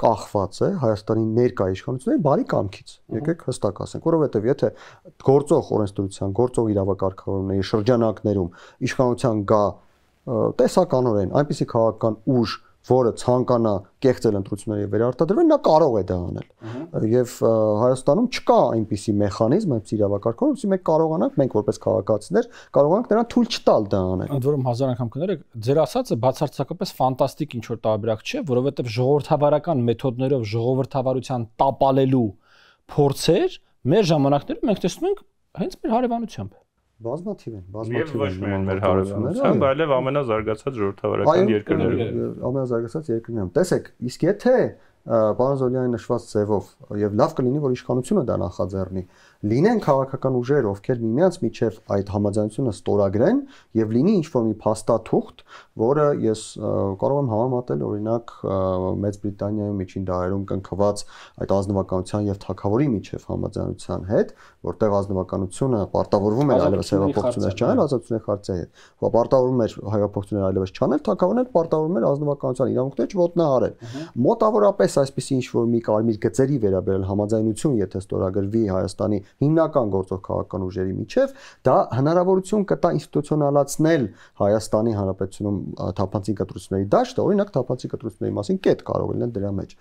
կախված է Հայաստանի ներկայ իշխանությունների բարի կամքից։ Եկեք հստակ ասենք, որովհետև եթե գործող օրենսդրության, գործող իրավակարգավորումների շրջանակներում իշխանության գա տեսականորեն այնպիսի քաղաքական ուժ, որը ցանկանա կեղծել ընտրությունների վերարտադրվել, նա կարող է դա անել։ Եվ Հայաստանում չկա այնպիսի մեխանիզմ, այնպիսի իրավակարգ, որովհետև մենք կարողանանք, մենք որպես քաղաքացիներ, կարողանանք նրան թույլ չտալ դա անել։ Ընդ որում հազար անգամ կներեք, ձեր ասածը բացարձակապես ֆանտաստիկ ինչ որ տարբերակ չէ, որովհետև ժողովրդավարական մեթոդներով ժողովրդավարության տապալելու փորձեր մեր ժամանակներում մենք տեսնում ենք հենց մեր հարևանությամբ։ Բազմաթիվ են, Եվ ոչ միայն մեր հարևանությամբ, այլև ամենազարգացած ժողովրդավարական երկրներում։ Ամենազարգացած երկրներում։ Տեսեք, իսկ եթե պարոն Զոլյանի նշված ձևով եւ լավ կլինի, որ իշխանությունը դա նախաձեռնի, լինեն քաղաքական ուժեր, ովքեր միմյանց միջև այդ համաձայնությունը ստորագրեն եւ լինի ինչ-որ մի փաստաթուղթ, որը ես կարող եմ համեմատել օրինակ Մեծ Բրիտանիայում միջին դարերում կնքված այդ ազնվականության եւ թագավորի միջև համաձայնության հետ, որտեղ ազնվականությունը պարտավորվում էր այլևս հեղափոխություններ չանել, ազատությունների խարտիայի հետ։ Պարտավորվում էր հեղափոխություններ այլևս չանել, թագավորն էլ պարտավորվում էր ազնվականության իրավունքները չոտնահարել։ Մոտավորապես այսպեսի ինչ-որ մի կարմիր գծերի վերաբերել համաձայնություն, եթե ստորագրվի Հայաստանի հիմնական գործող քաղաքական ուժերի միջև, դա հնարավորություն կտա ինստիտուցիոնալացնել Հայաստանի Հանրապետությունում թափանցիկ կտրությունների դաշտը, օրինակ թափանցիկ կտրությունների մասին կետ կարող է լինել դրա մեջ։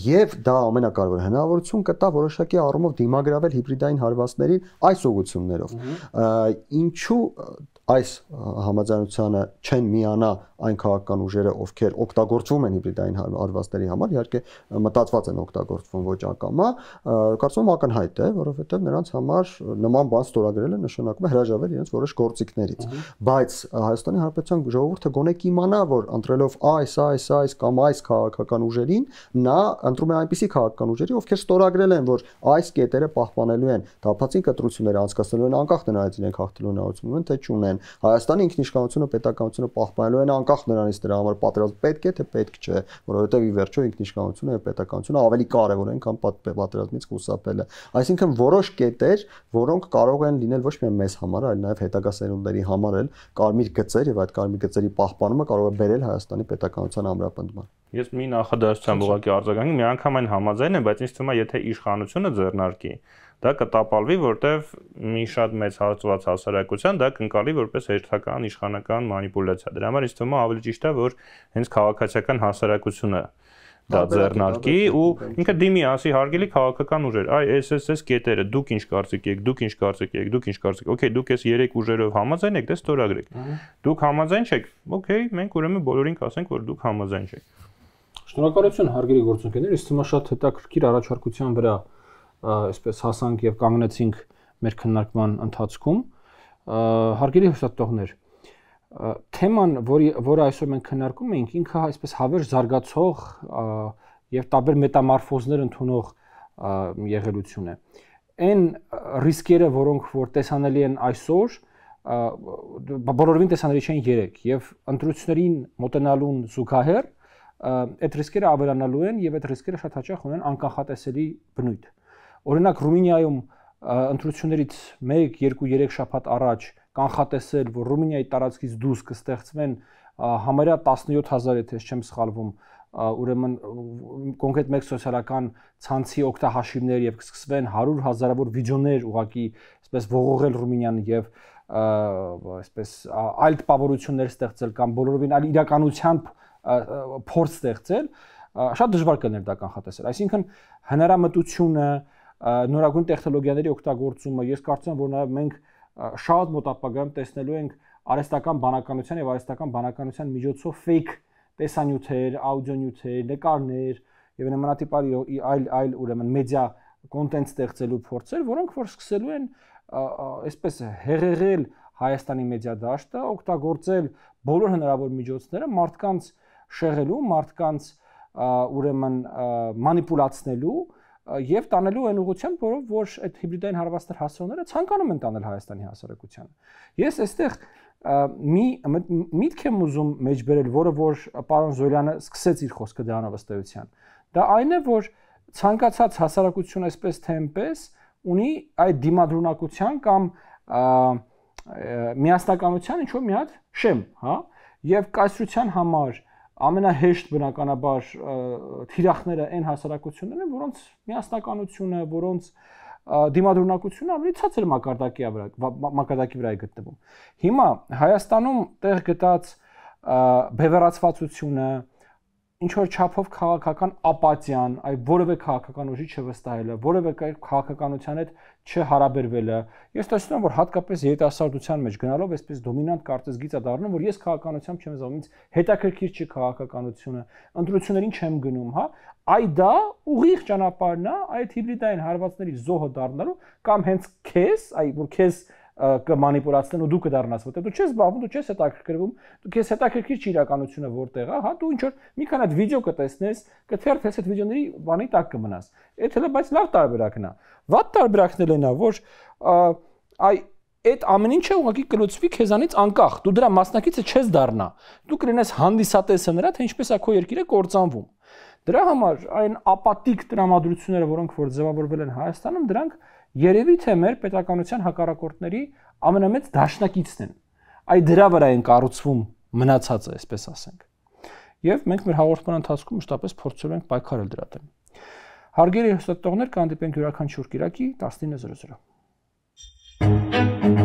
Եվ դա ամենակարևորը հնարավորություն կտա որոշակի առումով դիմագրավել հիբրիդային հարվածներին այս ուղղություններով։ Ինչու այս համաձայնությանը չեն միանա այն քաղաքական ուժերը, ովքեր օգտագործվում են հիբրիդային հարվածների համար, իհարկե մտածված են օգտագործվում ոչ ակամա, կարծում եմ ակնհայտ է, որովհետև նրանց համար նման բան ստորագրելը նշանակում է հրաժարվել իրենց որոշ գործիքներից։ Բայց Հայաստանի Հանրապետության ժողովուրդը գոնե կիմանա, որ ընտրելով այս կամ այս քաղաքական ուժերին, նա ընտրում է այնպիսի քաղաքական ուժերի, ովքեր ստորագրել են, որ այս կետերը պահպանելու են, դափածին կտրությունները անցկացնելու են անկախ նրանից իրենք հաղթելու հնարավորություն ունեն, թե չունեն։ Հայաստանի ինքնիշխանությունը, պետականությունը պահպանելու են անկախ նրանից դրա համար պատերազմ պետք է թե պետք չէ, որովհետև ի վերջո ինքնիշխանությունը եւ պետականությունը ավելի կարեւոր են, քան պատերազմից խուսափելը։ Այսինքն որոշ կետեր, որոնք կարող են լինել ոչ միայն մեզ համար, այլ նաեւ հետագա սերունդների համար էլ կարմիր գծեր եւ այդ կարմիր գծերի պահպանումը կարող է բերել Հայաստանի պետականության ամրապնդման։ Ես մի նախադասությամբ ուղղակի արձագանքի, մի անգամ այն համաձայն եմ, բայց ինձ թվում է, եթե իշխանությունը ձեռնարկի, դա կտապալվի, որտեվ մի շատ մեծ հաստատված հասարակության դա կընկալի որպես հերթական իշխանական մանիպուլյացիա։ Դրա համար ինձ թվում է ավելի ճիշտ է, որ հենց քաղաքացիական հասարակությունը դա ձեռնարկի ու ինքը դիմի ասի հարգելի քաղաքական ուժեր, այ այս կետերը դուք ինչ կարծիք եք, դուք ինչ կարծիք եք, դուք ինչ կարծիք եք, օքեյ, դուք այս 3 ուժերով համաձայն եք, դե ստորագրեք։ Դուք համաձայն չեք, օքեյ, մենք ուրեմն բոլորին կասենք, որ դուք համաձայն չեք։ Շնորհակալություն հարգելի գործընկերներ, ինձ թվում է շատ հետաքրքիր առաջարկության վրա այսպես հասանք եւ կանգնեցինք մեր քննարկման ընթացքում։ Հարգելի հյուսատողներ, թեման, որը այսօր մենք քննարկում ենք, ինքը այսպես հավերժ զարգացող եւ տարբեր մետամորֆոզներ ընդունող եղելություն է։ Այն ռիսկերը, որոնք որ տեսանելի են այսօր, բոլորովին տեսանելի չեն երեք եւ ընտրություններին մոտենալուն զուգահեռ այդ ռիսկերը ավելանալու են եւ այդ ռիսկերը շատ հաճախ ունեն անկանխատեսելի բնույթ։ Օրինակ Ռումինիայում ընտրություններից 1, 2, 3 շաբաթ առաջ կանխատեսել, որ Ռումինիայի տարածքից դուրս կստեղծվեն համարյա 17000, եթե չեմ սխալվում, ուրեմն կոնկրետ մեկ սոցիալական ցանցի օգտահաշիվներ եւ կսկսվեն 100 հազարավոր վիդեոներ ուղակի այսպես ողողել Ռումինիան եւ այսպես այլ տպավորություններ ստեղծել կամ բոլորովին այլ իրականությամբ փորձ ստեղծել, շատ դժվար կներ դա կանխատեսել։ Այսինքն հնարամտությունը, նորագույն տեխնոլոգիաների օգտագործումը, ես կարծում եմ, որ նաև մենք շատ մոտ ապագայում տեսնելու ենք արհեստական բանականության եւ արհեստական բանականության միջոցով fake տեսանյութեր, աուդիոնյութեր, նկարներ եւ նմանատիպ այլ ուրեմն մեդիա կոնտենտ ստեղծելու փորձեր, որոնք որ սկսելու են այսպես հեղեղել Հայաստանի մեդիա դաշտը, օգտագործել բոլոր հնարավոր միջոցները մարդկանց շեղելու, մարդկանց ուրեմն մանիպուլացնելու եւ տանելու այն ուղղությամբ, որով որ այդ հիբրիդային հարվածներ հասցողները ցանկանում են տանել Հայաստանի հասարակությանը։ Ես այստեղ մի միտք եմ ուզում մեջբերել, որը որ պարոն Զորյանը սկսեց իր խոսքը դրանով ըստ էության։ Դա այն է, որ ցանկացած հասարակություն այսպես թե այնպես ունի այդ դիմադրունակության կամ միասնականության ինչ-որ մի հատ շեմ, հա, եւ կայսրության համար ամենահեշտ բնականաբար թիրախները այն հասարակություններն են, որոնց միասնականությունը, որոնց դիմադրունակությունը ավելի ցածր մակարդակի վրա է գտնվում։ Հիմա Հայաստանում տեղ գտած բևեռացվածությունը, ինչ որ չափով քաղաքական ապաթիան, այ որևէ քաղաքական ուժի չվստահելը, որևէ քաղաքականության հետ չհարաբերվելը, ես տեսնում եմ, որ հատկապես երիտասարդության մեջ գնալով այսպես դոմինանտ կարծես գիծ է դառնում, որ ես քաղաքականությամբ չեմ զբաղվում, ինձ հետաքրքիր չի քաղաքականությունը, ընտրություններին չեմ գնում, հա, այ դա ուղիղ ճանապարհն է այդ հիբրիդային հարվածների զոհը դառնալու կամ հենց քեզ, այ որ քեզ կմանիպուլացնեն ու դու կդառնաս, որտեղ դու չես զբաղվում, դու չես հետաքրքրվում, դու քեզ հետաքրքիր չի իրականությունը որտեղ է, հա, դու ինչ որ մի քանի հատ վիդեո կտեսնես, կթերթես այդ վիդեոների բանի տակ կմնաս։ Այդ հենց բայց լավ տարբերակն է։ Վատ տարբերակն էլ նա, որ այ այդ ամեն ինչը ուղղակի կլուծվի քեզանից անկախ, դու դրա մասնակիցը չես դառնա։ Դու կլինես հանդիսատեսը նրա, թե ինչպես է քո երկիրը կործանվում։ Դրա համար այն ապատիկ տրամադրությունները, որոնք որ ձևավորվել են Հայաստանում, դրանք երևի թե մեր պետականության հակառակորդների ամենամեծ դաշնակիցն են։ Այ դրա վրա են կառուցվում մնացածը, այսպես ասենք։ Եվ մենք մեր հաղորդման ընթացքում մշտապես փորձում ենք պայքարել դրա դեմ։ Հարգելի հյուսատողներ, կհանդիպենք յուրաքանչյուր կիրակի 19:00։